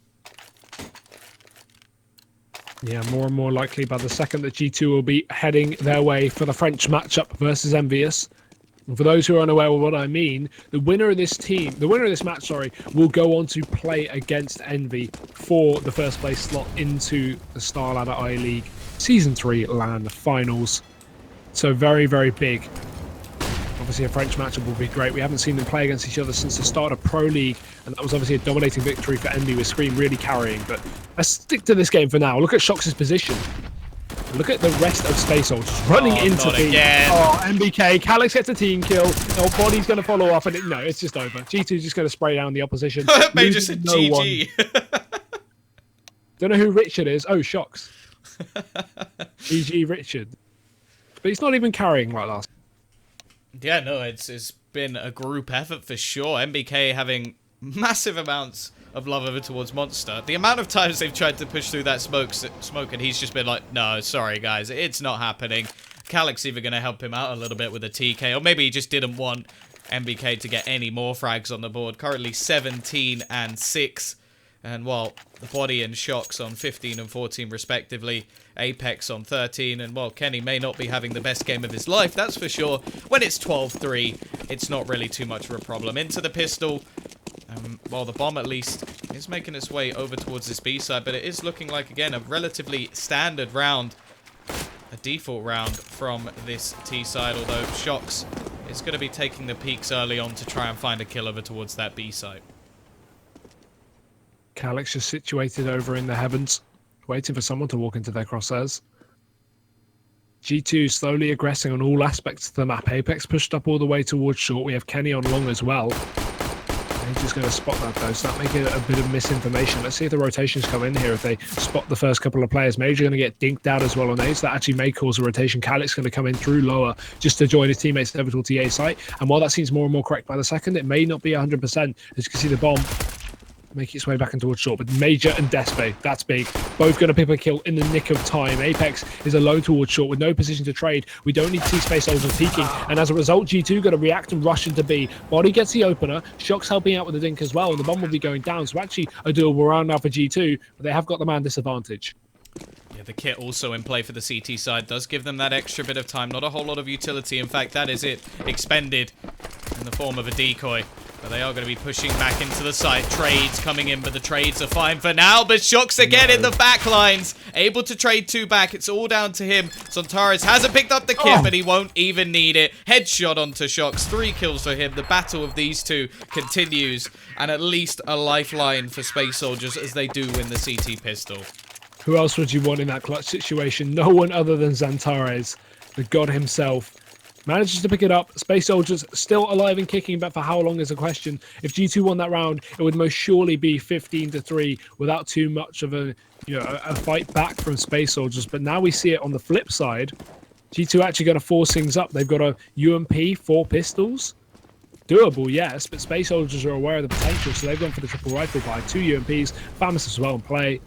Yeah, more and more likely by the second that G2 will be heading their way for the French matchup versus Envious. And for those who are unaware of what I mean, the winner of this match, will go on to play against Envy for the first place slot into the Starladder I-League Season 3 LAN Finals. So very, very big. Obviously, a French matchup will be great. We haven't seen them play against each other since the start of Pro League, and that was obviously a dominating victory for Envy with Scream really carrying. But let's stick to this game for now. Look at Shox' position. Look at the rest of Space Soldiers running into the... Again. Oh, MBK. Calyx gets a team kill. Oh, Body's going to follow up, and no, it's just over. G2's just going to spray down the opposition. Major said GG. Don't know who Richard is. Oh, Shox. GG Richard. But he's not even carrying like last. Yeah, no, it's been a group effort for sure. MBK having massive amounts of love over towards Monster. The amount of times they've tried to push through that smoke and he's just been like, no, sorry guys, it's not happening. Calyx either going to help him out a little bit with a TK, or maybe he just didn't want MBK to get any more frags on the board. Currently 17 and 6. And while the Body and Shox on 15 and 14 respectively, Apex on 13, and while Kenny may not be having the best game of his life, that's for sure, when it's 12-3, it's not really too much of a problem. Into the pistol, while the bomb at least is making its way over towards this B side, but it is looking like, again, a relatively standard round, a default round from this T side, although Shox is going to be taking the peaks early on to try and find a kill over towards that B side. Calyx is situated over in the heavens, waiting for someone to walk into their crosshairs. G2 slowly aggressing on all aspects of the map. Apex pushed up all the way towards short. We have Kenny on long as well. He's just going to spot that though, so that may get a bit of misinformation. Let's see if the rotations come in here. If they spot the first couple of players, Major going to get dinked out as well on A, so that actually may cause a rotation. Calyx going to come in through lower just to join his teammates over towards the A site. And while that seems more and more correct by the second, it may not be 100%. As you can see, the bomb make its way back in towards short, but Major and Despe, that's big. Both going to pick a kill in the nick of time. Apex is alone towards short with no position to trade. We don't need to see Space Soldiers peeking, and as a result, G2 going to react and rush into B. Body gets the opener, Shox helping out with the dink as well, and the bomb will be going down, so actually a doable round now for G2, but they have got the man disadvantage. Yeah, the kit also in play for the CT side does give them that extra bit of time. Not a whole lot of utility. In fact, that is it expended in the form of a decoy. But they are going to be pushing back into the site. Trades coming in, but the trades are fine for now. But Shox again in the back lines. Able to trade 2 back. It's all down to him. Zantares hasn't picked up the kit, but he won't even need it. Headshot onto Shox. 3 kills for him. The battle of these two continues. And at least a lifeline for Space Soldiers as they do win the CT pistol. Who else would you want in that clutch situation? No one other than Zantares, the god himself. Manages to pick it up. Space Soldiers still alive and kicking, but for how long is a question. If G2 won that round, it would most surely be 15-3 without too much of a fight back from Space Soldiers. But now we see it on the flip side. G2 actually going to force things up. They've got a UMP, 4 pistols. Doable, yes, but Space Soldiers are aware of the potential, so they've gone for the triple rifle buy. 2 UMPs, Famous as well in play.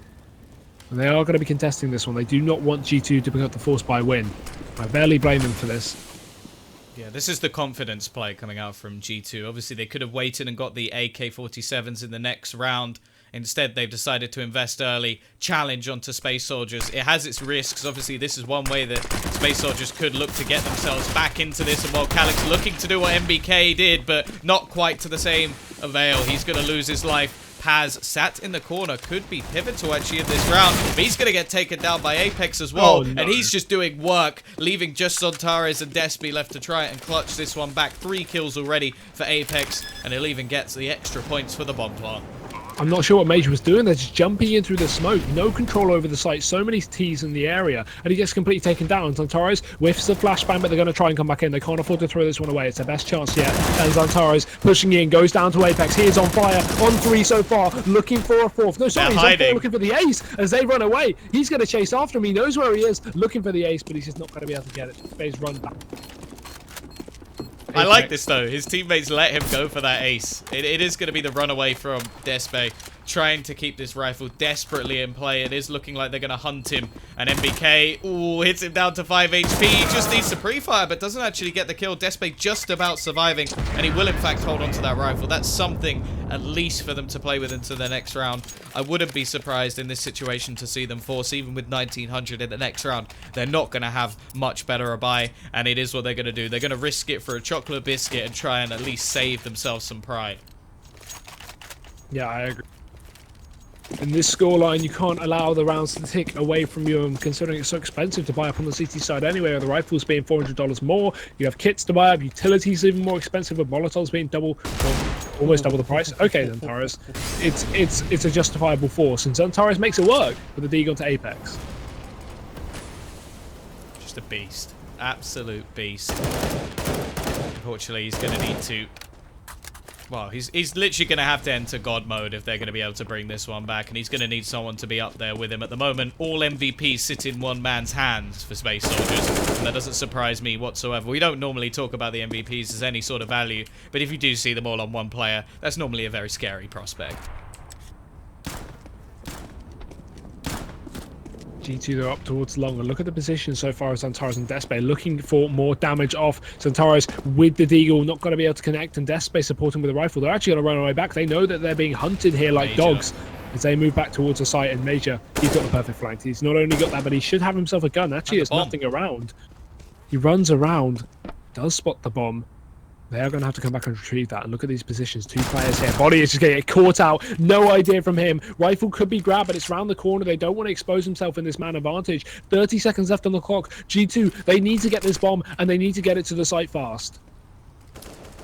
And they are going to be contesting this one. They do not want G2 to pick up the force buy win. I barely blame them for this. Yeah, this is the confidence play coming out from G2. Obviously, they could have waited and got the AK-47s in the next round. Instead, they've decided to invest early, challenge onto Space Soldiers. It has its risks. Obviously, this is one way that Space Soldiers could look to get themselves back into this. And while Calyx looking to do what MBK did, but not quite to the same avail, he's going to lose his life. Paz sat in the corner, could be pivotal actually in this round, but he's going to get taken down by Apex as well, and he's just doing work, leaving just Zantares and Despy left to try and clutch this one back. 3 kills already for Apex, and he'll even get the extra points for the bomb plant. I'm not sure what Major was doing. They're just jumping in through the smoke. No control over the site. So many T's in the area. And he gets completely taken down. Zantares whiffs the flashbang, but they're going to try and come back in. They can't afford to throw this one away. It's their best chance yet. And Zantares pushing in, goes down to Apex. He is on fire. On 3 so far. Looking for a 4th. No, sorry, he's on 4, looking for the ace. As they run away, he's going to chase after him. He knows where he is. Looking for the ace, but he's just not going to be able to get it. Phase run back. I like this though. His teammates let him go for that ace. It is going to be the runaway from Despe, trying to keep this rifle desperately in play. It is looking like they're going to hunt him. And MBK, ooh, hits him down to 5 HP. He just needs to pre-fire, but doesn't actually get the kill. Despe just about surviving, and he will in fact hold on to that rifle. That's something at least for them to play with into the next round. I wouldn't be surprised in this situation to see them force, even with 1900 in the next round. They're not going to have much better a buy, and it is what they're going to do. They're going to risk it for a chocolate biscuit and try and at least save themselves some pride. Yeah, I agree. In this scoreline, you can't allow the rounds to tick away from you, considering it's so expensive to buy up on the CT side anyway, with the rifles being $400 more. You have kits to buy up, utilities even more expensive, with Molotovs being double, well, almost double the price. Okay, Zantares. It's a justifiable force, and Zantares makes it work with the Deagon to Apex. Just a beast. Absolute beast. Unfortunately, he's going to need to... Well, he's literally going to have to enter God mode if they're going to be able to bring this one back, and he's going to need someone to be up there with him. At the moment, all MVPs sit in one man's hands for Space Soldiers, and that doesn't surprise me whatsoever. We don't normally talk about the MVPs as any sort of value, but if you do see them all on one player, that's normally a very scary prospect. G2, they're up towards long, and look at the position so far as Zantares and Despe looking for more damage off. Zantares with the Deagle, not going to be able to connect, and Despe supporting with a rifle. They're actually going to run away back. They know that they're being hunted here like dogs as they move back towards the site, and Major, he's got the perfect flank. He's not only got that, but he should have himself a gun. Actually, there's nothing around. He runs around, does spot the bomb. They are going to have to come back and retrieve that. And look at these positions. 2 players here. Body is just going to get caught out. No idea from him. Rifle could be grabbed, but it's round the corner. They don't want to expose himself in this man advantage. 30 seconds left on the clock. G2, they need to get this bomb, and they need to get it to the site fast.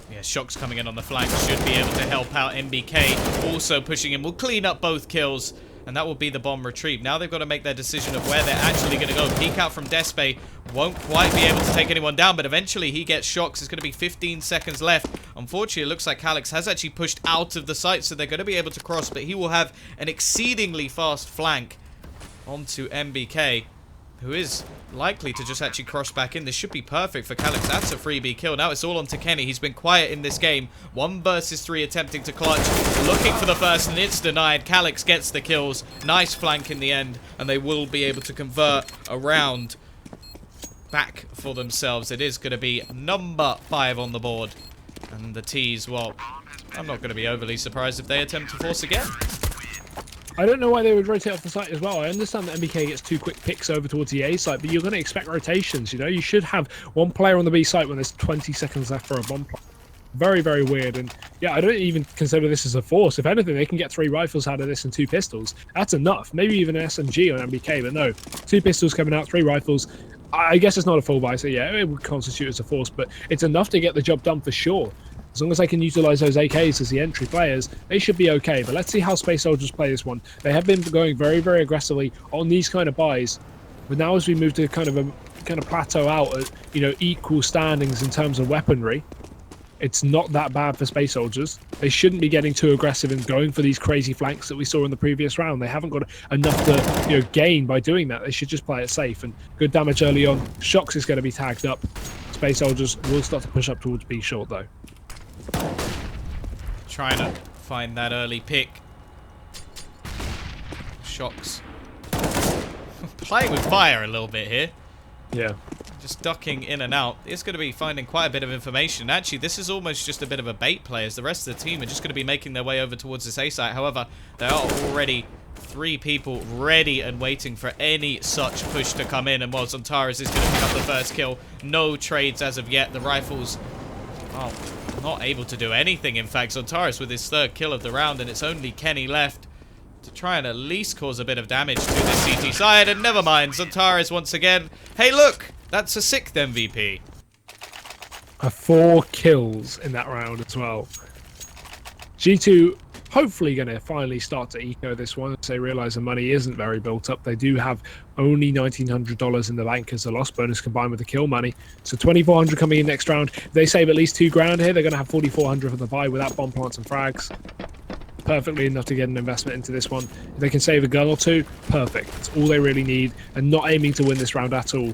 Yeah, Shock's coming in on the flank. Should be able to help out MBK. Also pushing him. Will clean up both kills. And that will be the bomb retrieve. Now they've got to make their decision of where they're actually going to go. Peek out from Despe. Won't quite be able to take anyone down, but eventually he gets Shocks. It's going to be 15 seconds left. Unfortunately, it looks like Calyx has actually pushed out of the site, so they're going to be able to cross, but he will have an exceedingly fast flank onto MBK, who is likely to just actually cross back in. This should be perfect for Calyx. That's a freebie kill. Now it's all on to Kenny. He's been quiet in this game. 1 versus 3 attempting to clutch. Looking for the first, and it's denied. Calyx gets the kills. Nice flank in the end, and they will be able to convert a round back for themselves. It is going to be number 5 on the board. And the T's, well, I'm not going to be overly surprised if they attempt to force again. I don't know why they would rotate off the site as well. I understand that MBK gets 2 quick picks over towards the A site, but you're going to expect rotations, you know? You should have 1 player on the B site when there's 20 seconds left for a bomb plot. Very, very weird. And yeah, I don't even consider this as a force. If anything, they can get 3 rifles out of this and 2 pistols. That's enough. Maybe even an SMG on MBK, but no. 2 pistols coming out, 3 rifles. I guess it's not a full buy, so yeah, it would constitute as a force, but it's enough to get the job done for sure. As long as they can utilize those AKs as the entry players, they should be okay. But let's see how Space Soldiers play this one. They have been going very, very aggressively on these kind of buys. But now as we move to kind of plateau out at, you know, equal standings in terms of weaponry, it's not that bad for Space Soldiers. They shouldn't be getting too aggressive and going for these crazy flanks that we saw in the previous round. They haven't got enough to, you know, gain by doing that. They should just play it safe. And good damage early on. Shocks is going to be tagged up. Space Soldiers will start to push up towards B short though. Trying to find that early pick. Shocks. Playing with fire a little bit here. Yeah. just ducking in and out. It's going to be finding quite a bit of information. Actually, this is almost just a bit of a bait play, as the rest of the team are just going to be making their way over towards this A site. However, there are already 3 people ready and waiting for any such push to come in. And while Zontaris is going to pick up the first kill, no trades as of yet. The rifles, well, not able to do anything. In fact, Zontaris with his 3rd kill of the round, and it's only Kenny left to try and at least cause a bit of damage to the CT side. And never mind, Zontaris once again. Hey, look! That's a 6th MVP. 4 kills in that round as well. G2 hopefully going to finally start to eco this one as they realise the money isn't very built up. They do have only $1,900 in the bank as a loss bonus combined with the kill money. So $2,400 coming in next round. If they save at least $2,000 here, they're going to have $4,400 for the buy without bomb plants and frags. Perfectly enough to get an investment into this one. If they can save a gun or 2, perfect. That's all they really need, and not aiming to win this round at all.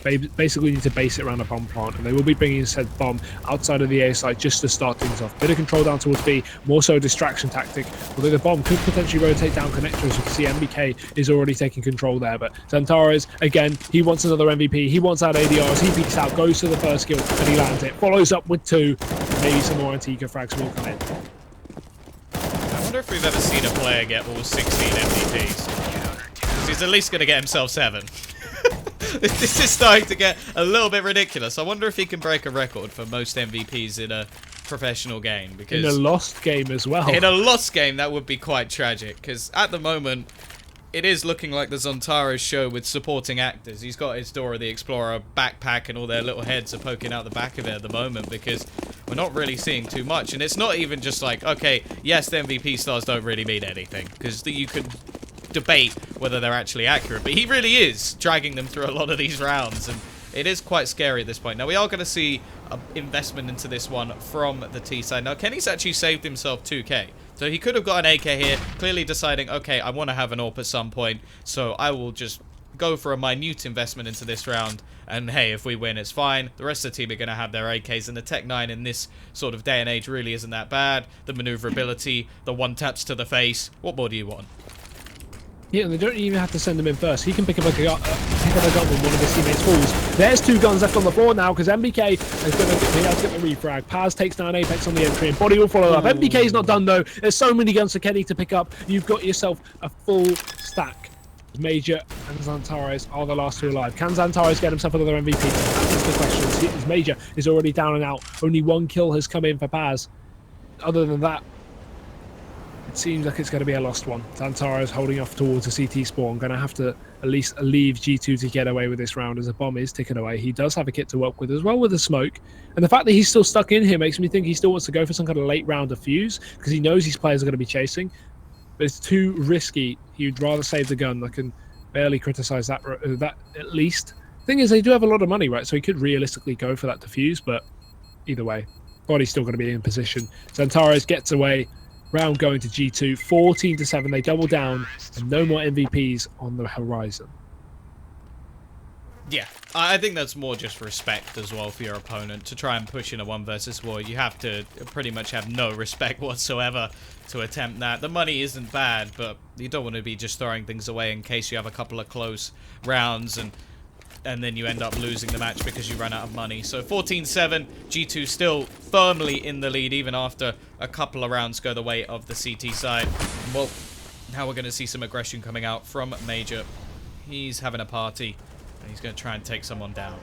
They basically need to base it around a bomb plant, and they will be bringing said bomb outside of the A site just to start things off. Bit of control down towards B, more so a distraction tactic, although the bomb could potentially rotate down connectors. You can see MBK is already taking control there, but Zontaris, again, he wants another MVP, he wants that ADRs, he peeks out, goes to the first kill, and he lands it. Follows up with 2, maybe some more Antigua frags will come in. I wonder if we've ever seen a player get all 16 MVPs. Because he's at least going to get himself 7. This is starting to get a little bit ridiculous. I wonder if he can break a record for most MVPs in a professional game. Because in a lost game as well. In a lost game, that would be quite tragic. Because at the moment, it is looking like the Zontaris show with supporting actors. He's got his Dora the Explorer backpack and all their little heads are poking out the back of it at the moment, because we're not really seeing too much. And it's not even just like, okay, yes, the MVP stars don't really mean anything, because you could debate whether they're actually accurate, but he really is dragging them through a lot of these rounds, and it is quite scary at this point. Now, we are going to see an investment into this one from the T side. Now, Kenny's actually saved himself 2k, so he could have got an AK here, clearly deciding, okay, I want to have an AWP at some point, so I will just go for a minute investment into this round, and hey, if we win, it's fine. The rest of the team are going to have their AKs, and the Tech 9 in this sort of day and age really isn't that bad. The maneuverability, the one-taps to the face, what more do you want? Yeah, and they don't even have to send him in first. He can pick up a gun when one of his teammates falls. There's 2 guns left on the floor now, because MBK is going to be able to get the refrag. Paz takes down Apex on the entry, and Body will follow up. MBK's not done, though. There's so many guns for Kenny to pick up. You've got yourself a full stack. Major and Zontaris are the last 2 alive. Can Zontaris get himself another MVP? That's the question. His Major is already down and out. Only 1 kill has come in for Paz. Other than that, it seems like it's going to be a lost one. Zontaris holding off towards the CT spawn. Going to have to at least leave G2 to get away with this round, as a bomb is ticking away. He does have a kit to work with as well with the smoke. And the fact that he's still stuck in here makes me think he still wants to go for some kind of late round defuse, because he knows these players are going to be chasing. But it's too risky. He'd rather save the gun. I can barely criticize that at least. Thing is, they do have a lot of money, right? So he could realistically go for that defuse, but either way, Body's still going to be in position. Zontaris gets away. Round going to G2, 14-7. They double down, and no more MVPs on the horizon. Yeah, I think that's more just respect as well for your opponent. To try and push in a 1 versus 4, you have to pretty much have no respect whatsoever to attempt that. The money isn't bad, but you don't want to be just throwing things away in case you have a couple of close rounds and then you end up losing the match because you run out of money. So 14-7, G2 still firmly in the lead even after a couple of rounds go the way of the CT side. Well, now we're going to see some aggression coming out from Major. He's having a party, and he's going to try and take someone down.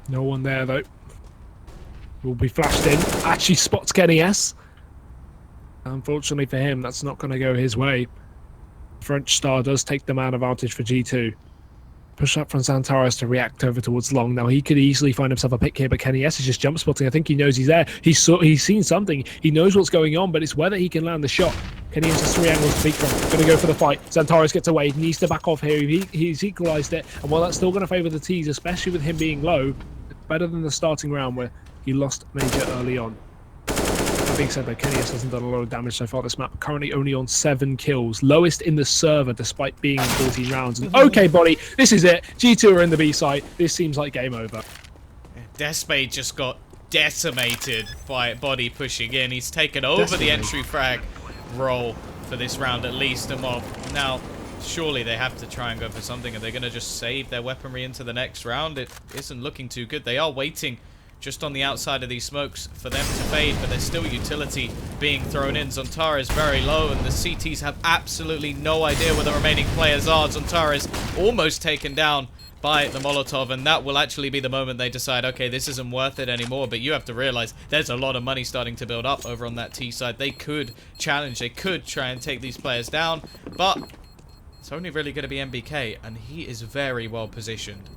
No one there, though. Will be flashed in. Actually spots Kenny S. Unfortunately for him, that's not going to go his way. French Star does take the man advantage for G2. Push up from Zontaris to react over towards Long. Now, he could easily find himself a pick here, but Kenny S is just jump spotting. I think he knows he's there. He's seen something. He knows what's going on, but it's whether he can land the shot. Kenny S has 3 angles to peek from. Going to go for the fight. Zontaris gets away. He needs to back off here. He's equalised it. And while that's still going to favour the T's, especially with him being low, it's better than the starting round where he lost Major early on. That being said, though, Kenny S hasn't done a lot of damage so far this map. Currently only on 7 kills. Lowest in the server despite being in 14 rounds. And okay, Body, this is it. G2 are in the B side. This seems like game over. Despade just got decimated by Body pushing in. He's taken over the entry frag role for this round at least. And well, now surely they have to try and go for something. Are they going to just save their weaponry into the next round? It isn't looking too good. They are waiting just on the outside of these smokes for them to fade, but there's still utility being thrown in. Zontara is very low, and the CTs have absolutely no idea where the remaining players are. Zontara is almost taken down by the Molotov, and that will actually be the moment they decide, okay, this isn't worth it anymore. But you have to realize there's a lot of money starting to build up over on that T side. They could challenge, they could try and take these players down, but it's only really going to be MBK, and he is very well positioned.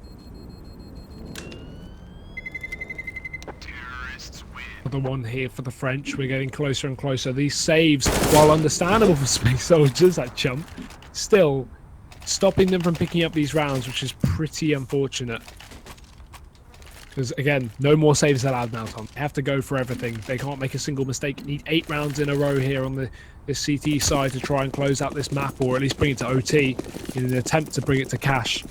The one here for the French. We're getting closer and closer. These saves, while understandable for Space Soldiers, that jump, still stopping them from picking up these rounds, which is pretty unfortunate. Because, again, no more saves allowed now, Tom. They have to go for everything. They can't make a single mistake. Need 8 rounds in a row here on the CT side to try and close out this map, or at least bring it to OT in an attempt to bring it to cash.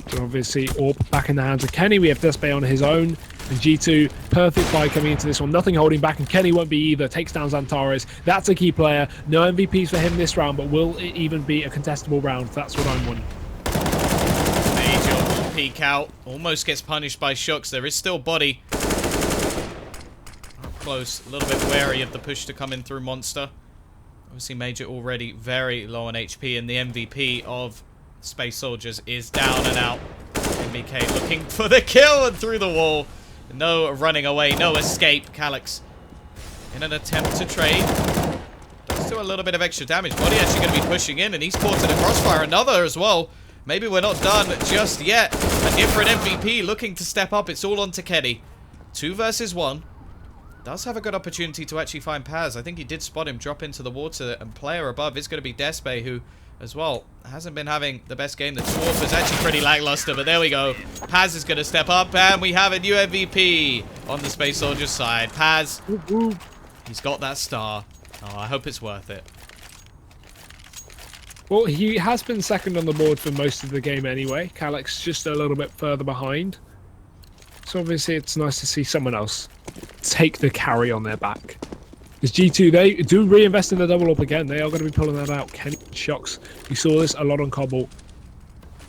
So obviously, Orb back in the hands of Kenny. We have Despe on his own. And G2, perfect buy coming into this one. Nothing holding back, and Kenny won't be either. Takes down Zantares. That's a key player. No MVPs for him this round, but will it even be a contestable round? That's what I'm wondering. Major will peek out. Almost gets punished by Shooks. There is still body. Up close. A little bit wary of the push to come in through Monster. Obviously, Major already very low on HP, and the MVP of Space Soldiers is down and out. MBK looking for the kill and through the wall. No running away, no escape. Calyx in an attempt to trade. Does do a little bit of extra damage. Body actually going to be pushing in, and he's caught in a crossfire. Another as well. Maybe we're not done just yet. A different MVP looking to step up. It's all on to Kenny. 2 versus 1. Does have a good opportunity to actually find Paz. I think he did spot him drop into the water, and player above is going to be Despe, who as well hasn't been having the best game. The Dwarf is actually pretty lackluster, but there we go. Paz is going to step up, and we have a new MVP on the Space Soldiers side. Paz, he's got that star. Oh, I hope it's worth it. Well, he has been second on the board for most of the game anyway. Calyx just a little bit further behind. So obviously it's nice to see someone else take the carry on their back. Because G2, they do reinvest in the double up again. They are going to be pulling that out. Kenny Shocks. We saw this a lot on Cobble.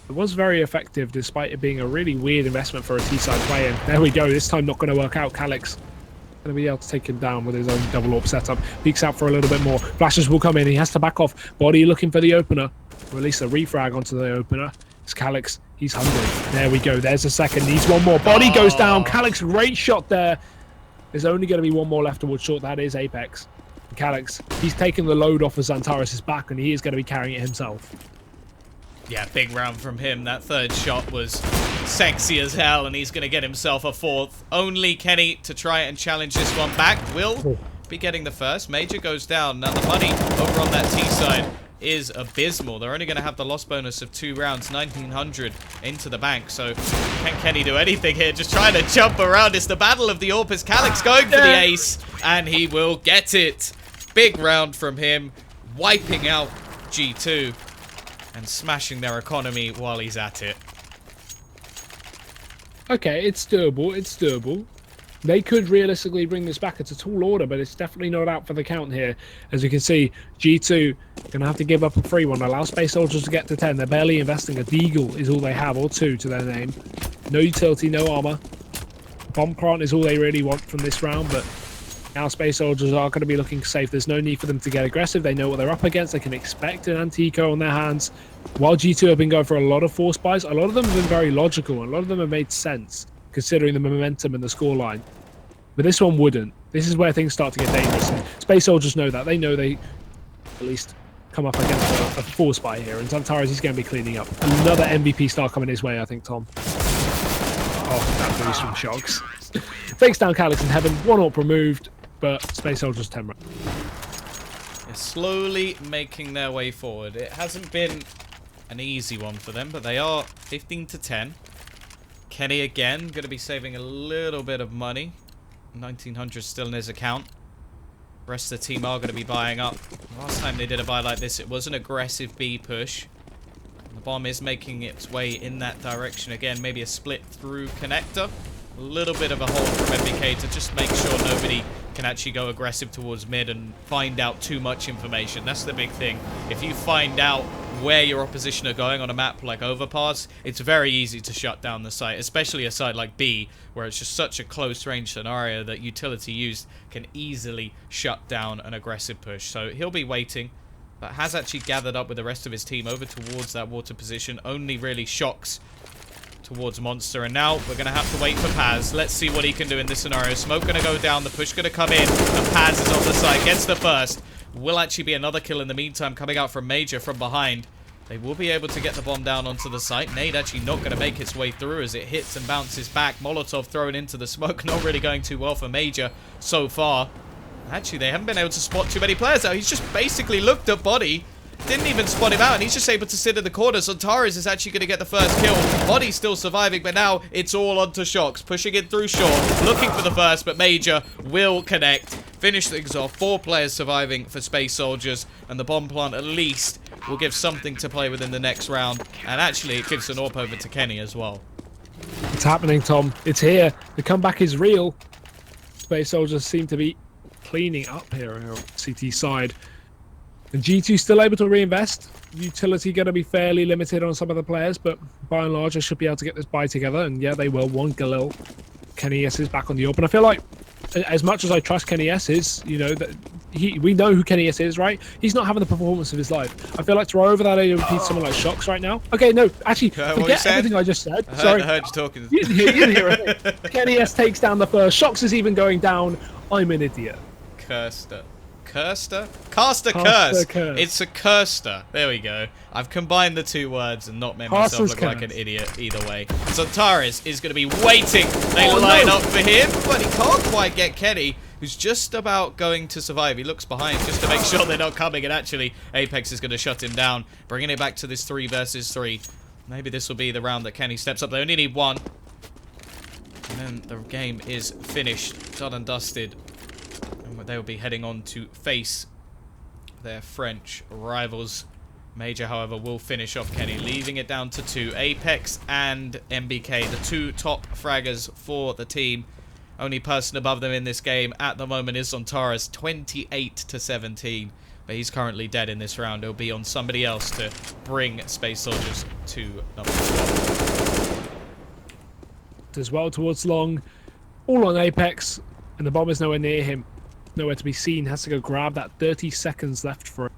It was very effective despite it being a really weird investment for a T-side play. And there we go. This time not going to work out. Calyx going to be able to take him down with his own double AWP setup. Peeks out for a little bit more. Flashes will come in. He has to back off. Body looking for the opener. Release a refrag onto the opener. It's Calyx. He's hungry. There we go. There's a second. Needs one more. Body goes down. Calyx, great shot there. There's only going to be one more left towards short. That is Apex. Calyx, he's taken the load off of Zantares' back, and he is going to be carrying it himself. Yeah, big round from him. That third shot was sexy as hell, and he's going to get himself a 4th. Only Kenny to try and challenge this one back. Will be getting the first. Major goes down. Now the money over on that T side is abysmal. They're only going to have the loss bonus of 2 rounds, 1900 into the bank. So can Kenny do anything here? Just trying to jump around. It's the battle of the AWP. Is Calyx going for the ace, and he will get it. Big round from him, wiping out G2 and smashing their economy while he's at it. Okay, it's doable. It's doable. They could realistically bring this back. It's a tall order, but it's definitely not out for the count here. As you can see, G2 going to have to give up a free one. Allow Space Soldiers to get to 10. They're barely investing. A Deagle is all they have, or 2 to their name. No utility, no armor. Bombcrant is all they really want from this round, but now Space Soldiers are going to be looking safe. There's no need for them to get aggressive. They know what they're up against. They can expect an anti-eco on their hands. While G2 have been going for a lot of force buys, a lot of them have been very logical, and a lot of them have made sense, considering the momentum and the scoreline. But this one wouldn't. This is where things start to get dangerous. And Space Soldiers know that. They know they at least come up against a force buy here. And Zantares is going to be cleaning up. Another MVP star coming his way, I think, Tom. Oh, that boost from Shocks. Takes down Calyx in heaven. 1 AWP removed, but Space Soldiers 10 rounds. They're slowly making their way forward. It hasn't been an easy one for them, but they are 15 to 10. Kenny again, going to be saving a little bit of money. 1900 still in his account. The rest of the team are going to be buying up. Last time they did a buy like this, it was an aggressive B push. The bomb is making its way in that direction again. Maybe a split through connector. A little bit of a hold from MBK to just make sure nobody can can actually go aggressive towards mid and find out too much information. That's the big thing. If you find out where your opposition are going on a map like Overpass, it's very easy to shut down the site, especially a site like B, where it's just such a close range scenario that utility used can easily shut down an aggressive push. So he'll be waiting, but has actually gathered up with the rest of his team over towards that water position. Only really shocks towards Monster, and now we're going to have to wait for Paz. Let's see what he can do in this scenario. Smoke going to go down, the push going to come in, and Paz is on the side, gets the first. Will actually be another kill in the meantime coming out from Major from behind. They will be able to get the bomb down onto the site. Nade actually not going to make its way through as it hits and bounces back. Molotov thrown into the smoke, not really going too well for Major so far. Actually, they haven't been able to spot too many players out. He's just basically looked at Body, didn't even spot him out, and he's just able to sit in the corner. So Taris is actually going to get the first kill. Body's still surviving, but now it's all onto Shox. Pushing it through short, looking for the first, but Major will connect. Finish things off. 4 players surviving for Space Soldiers, and the bomb plant at least will give something to play with in the next round. And actually, it gives an AWP over to Kenny as well. It's happening, Tom. It's here. The comeback is real. Space Soldiers seem to be cleaning up here on CT side. And G2 still able to reinvest. Utility going to be fairly limited on some of the players, but by and large, they should be able to get this buy together. And yeah, they will. One Galil. Kenny S is back on the AWP. And I feel like, as much as I trust Kenny S is, you know, that we know who Kenny S is, right? He's not having the performance of his life. I feel like throw over that AWP to someone like Shox right now. Okay, no, actually, forget everything I just said. Sorry. I heard you talking. You didn't hear it. Kenny S takes down the first. Shox is even going down. I'm an idiot. Caster Curse. It's a Curster. There we go. I've combined the 2 words and not made myself look like an idiot either way. So Taris is going to be waiting. They line up for him, but he can't quite get Kenny, who's just about going to survive. He looks behind just to make sure they're not coming, and actually Apex is going to shut him down, bringing it back to this 3 versus 3. Maybe this will be the round that Kenny steps up. They only need 1. And then the game is finished, done and dusted. They will be heading on to face their French rivals. Major, however, will finish off Kenny, leaving it down to 2. Apex and MBK, the 2 top fraggers for the team. Only person above them in this game at the moment is on Taris, 28-17. But he's currently dead in this round. It'll be on somebody else to bring Space Soldiers to number 12. As well towards long, all on Apex, and the bomb is nowhere near him. Nowhere to be seen. Has to go grab that. 30 seconds left for him.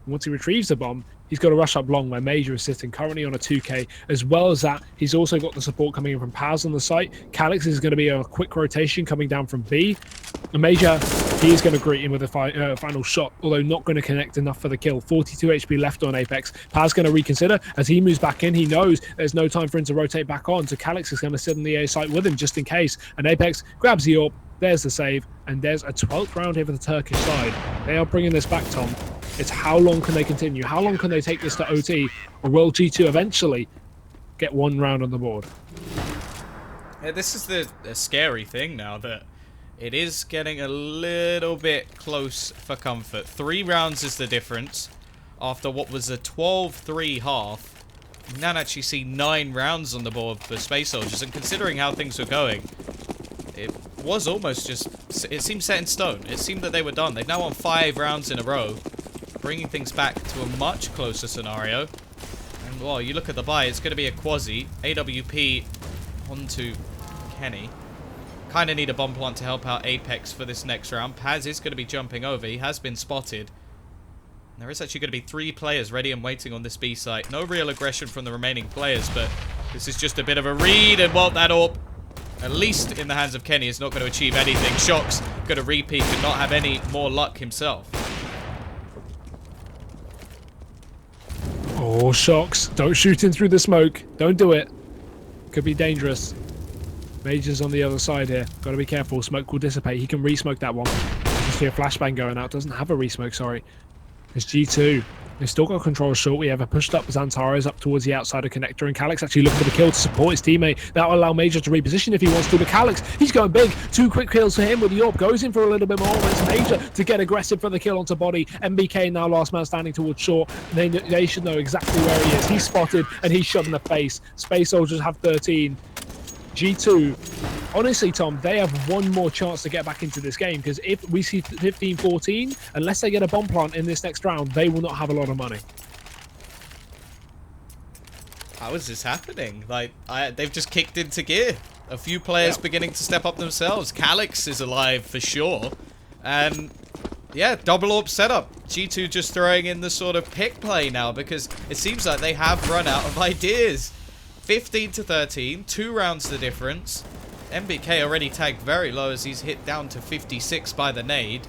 Once he retrieves the bomb, he's got to rush up long where Major is sitting, currently on a 2k. As well as that, he's also got the support coming in from Paz on the site. Calix is going to be a quick rotation coming down from B. And Major, he is going to greet him with a final shot, although not going to connect enough for the kill. 42 HP left on Apex. Paz going to reconsider. As he moves back in, he knows there's no time for him to rotate back on, so Calix is going to sit on the A site with him just in case. And Apex grabs the AWP. There's the save, and there's a 12th round here for the Turkish side. They are bringing this back, Tom. It's how long can they continue? How long can they take this to OT? Or will G2 eventually get 1 round on the board? Yeah, this is the scary thing now, that it is getting a little bit close for comfort. 3 rounds is the difference. After what was a 12-3 half, you now actually see 9 rounds on the board for Space Soldiers, and considering how things were going, it was almost just, it seemed set in stone. It seemed that they were done. They've now won 5 rounds in a row, bringing things back to a much closer scenario. And, well, you look at the buy, it's going to be a quasi. AWP onto Kenny. Kind of need a bomb plant to help out Apex for this next round. Paz is going to be jumping over. He has been spotted. And there is actually going to be 3 players ready and waiting on this B site. No real aggression from the remaining players, but this is just a bit of a read, and, well, that AWP, at least in the hands of Kenny, is not going to achieve anything. Shox going to repeat and not have any more luck himself. Oh, Shox. Don't shoot in through the smoke. Don't do it. Could be dangerous. Major's on the other side here. Got to be careful. Smoke will dissipate. He can re-smoke that one. Just hear a flashbang going out. Doesn't have a re-smoke, sorry. It's G2. They've still got control short. We have a pushed up as Antares up towards the outside of connector, and Calix actually looking for the kill to support his teammate. That will allow Major to reposition if he wants to, but Calix, he's going big. 2 quick kills for him with the AWP. Goes in for a little bit more. It's Major to get aggressive for the kill onto Body. MBK now last man standing towards short. They should know exactly where he is. He's spotted and he's shot in the face. Space Soldiers have 13. G2 honestly, Tom, they have one more chance to get back into this game, because if we see 15-14, unless they get a bomb plant in this next round, they will not have a lot of money. How is this happening? Like, they've just kicked into gear. A few players beginning to step up themselves. Calyx is alive for sure. And yeah, double AWP setup. G2 just throwing in the sort of pick play now, because it seems like they have run out of ideas. 15-13, 2 rounds the difference. MBK already tagged very low as he's hit down to 56 by the nade.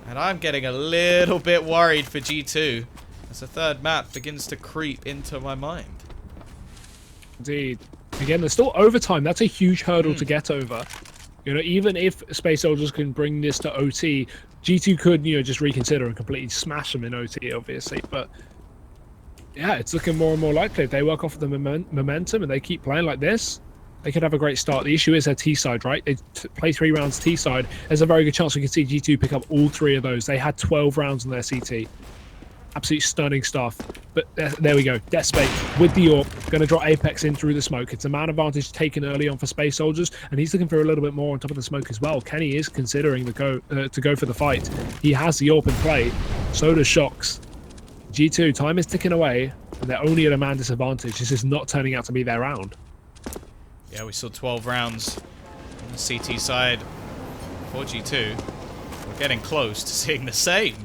And I'm getting a little bit worried for G2 as the third map begins to creep into my mind. Indeed. Again, there's still overtime. That's a huge hurdle to get over. You know, even if Space Soldiers can bring this to OT, G2 could, you know, just reconsider and completely smash them in OT, obviously. But yeah, it's looking more and more likely. If they work off the momentum and they keep playing like this, they could have a great start. The issue is their T side, right? They play 3 rounds T side. There's a very good chance we could see G2 pick up all 3 of those. They had 12 rounds on their CT. Absolutely stunning stuff. But there we go. Deathspate with the AWP. Going to drop Apex in through the smoke. It's a man advantage taken early on for Space Soldiers, and he's looking for a little bit more on top of the smoke as well. Kenny is considering to go for the fight. He has the AWP in play. So does Shox. G2, time is ticking away, and they're only at a man disadvantage. This is not turning out to be their round. Yeah, we saw 12 rounds on the CT side for G2. We're getting close to seeing the same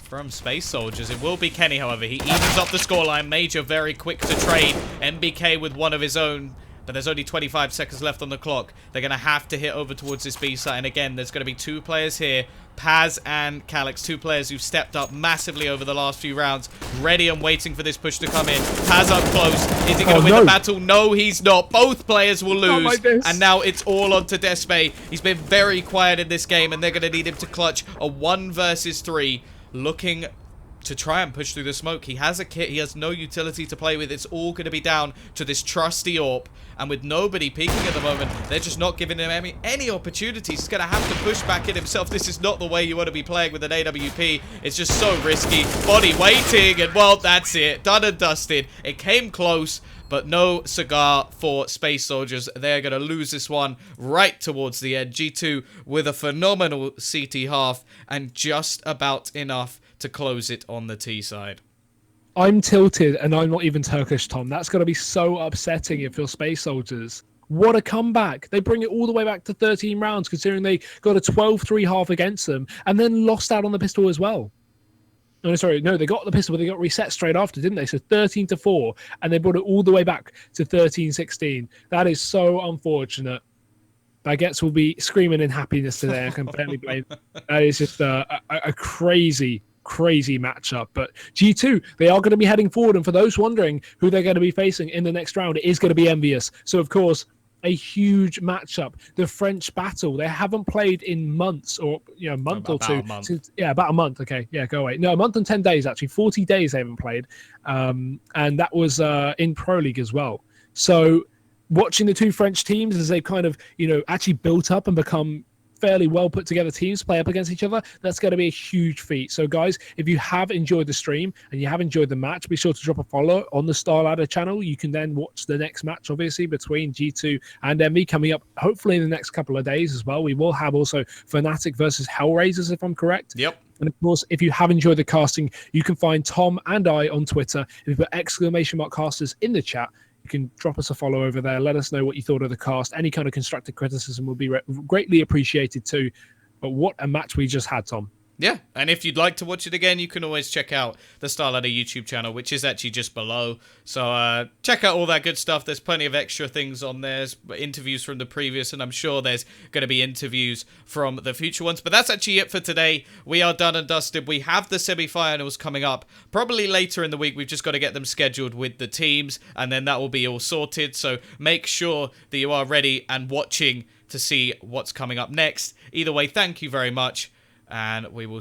from Space Soldiers. It will be Kenny, however. He evens up the scoreline. Major very quick to trade. MBK with one of his own, but there's only 25 seconds left on the clock. They're going to have to hit over towards this B site. And again, there's going to be 2 players here. Paz and Calyx, 2 players who've stepped up massively over the last few rounds. Ready and waiting for this push to come in. Paz up close. Is he going to win the battle? No, he's not. Both players will lose. Like and now it's all on to Despe. He's been very quiet in this game, and they're going to need him to clutch a 1 versus 3. Looking to try and push through the smoke. He has a kit. He has no utility to play with. It's all going to be down to this trusty AWP. And with nobody peeking at the moment, they're just not giving him any opportunities. He's going to have to push back in himself. This is not the way you want to be playing with an AWP. It's just so risky. Body waiting, and well, that's it. Done and dusted. It came close, but no cigar for Space Soldiers. They're going to lose this one right towards the end. G2 with a phenomenal CT half and just about enough to close it on the T side. I'm tilted, and I'm not even Turkish, Tom. That's going to be so upsetting if you're Space Soldiers. What a comeback. They bring it all the way back to 13 rounds, considering they got a 12-3 half against them, and then lost out on the pistol as well. No, sorry, no, they got the pistol, but they got reset straight after, didn't they? So 13-4, and they brought it all the way back to 13-16. That is so unfortunate. Baguettes will be screaming in happiness today. I can barely blame. That is just a crazy matchup. But G2, they are going to be heading forward, and for those wondering who they're going to be facing in the next round, it is going to be Envious. So, of course, a huge matchup. The French battle. They haven't played in months, or a month or 2. Since, about a month. Okay, yeah, go away. No, a month and 10 days actually. 40 days they haven't played, and that was in Pro League as well. So, watching the 2 French teams as they kind of actually built up and become fairly well put together teams play up against each other, that's going to be a huge feat. So guys, if you have enjoyed the stream and you have enjoyed the match, be sure to drop a follow on the Starladder channel. You can then watch the next match, obviously, between G2 and MV coming up hopefully in the next couple of days as well. We will have also Fnatic versus Hellraisers, if I'm correct. Yep. And of course, if you have enjoyed the casting, you can find Tom and I on Twitter. If you put !casters in the chat, you can drop us a follow over there. Let us know what you thought of the cast. Any kind of constructive criticism will be greatly appreciated too. But what a match we just had, Tom. Yeah, and if you'd like to watch it again, you can always check out the Starladder YouTube channel, which is actually just below. So check out all that good stuff. There's plenty of extra things on there, there's interviews from the previous, and I'm sure there's going to be interviews from the future ones. But that's actually it for today. We are done and dusted. We have the semi-finals coming up probably later in the week. We've just got to get them scheduled with the teams, and then that will be all sorted. So make sure that you are ready and watching to see what's coming up next. Either way, thank you very much, and we will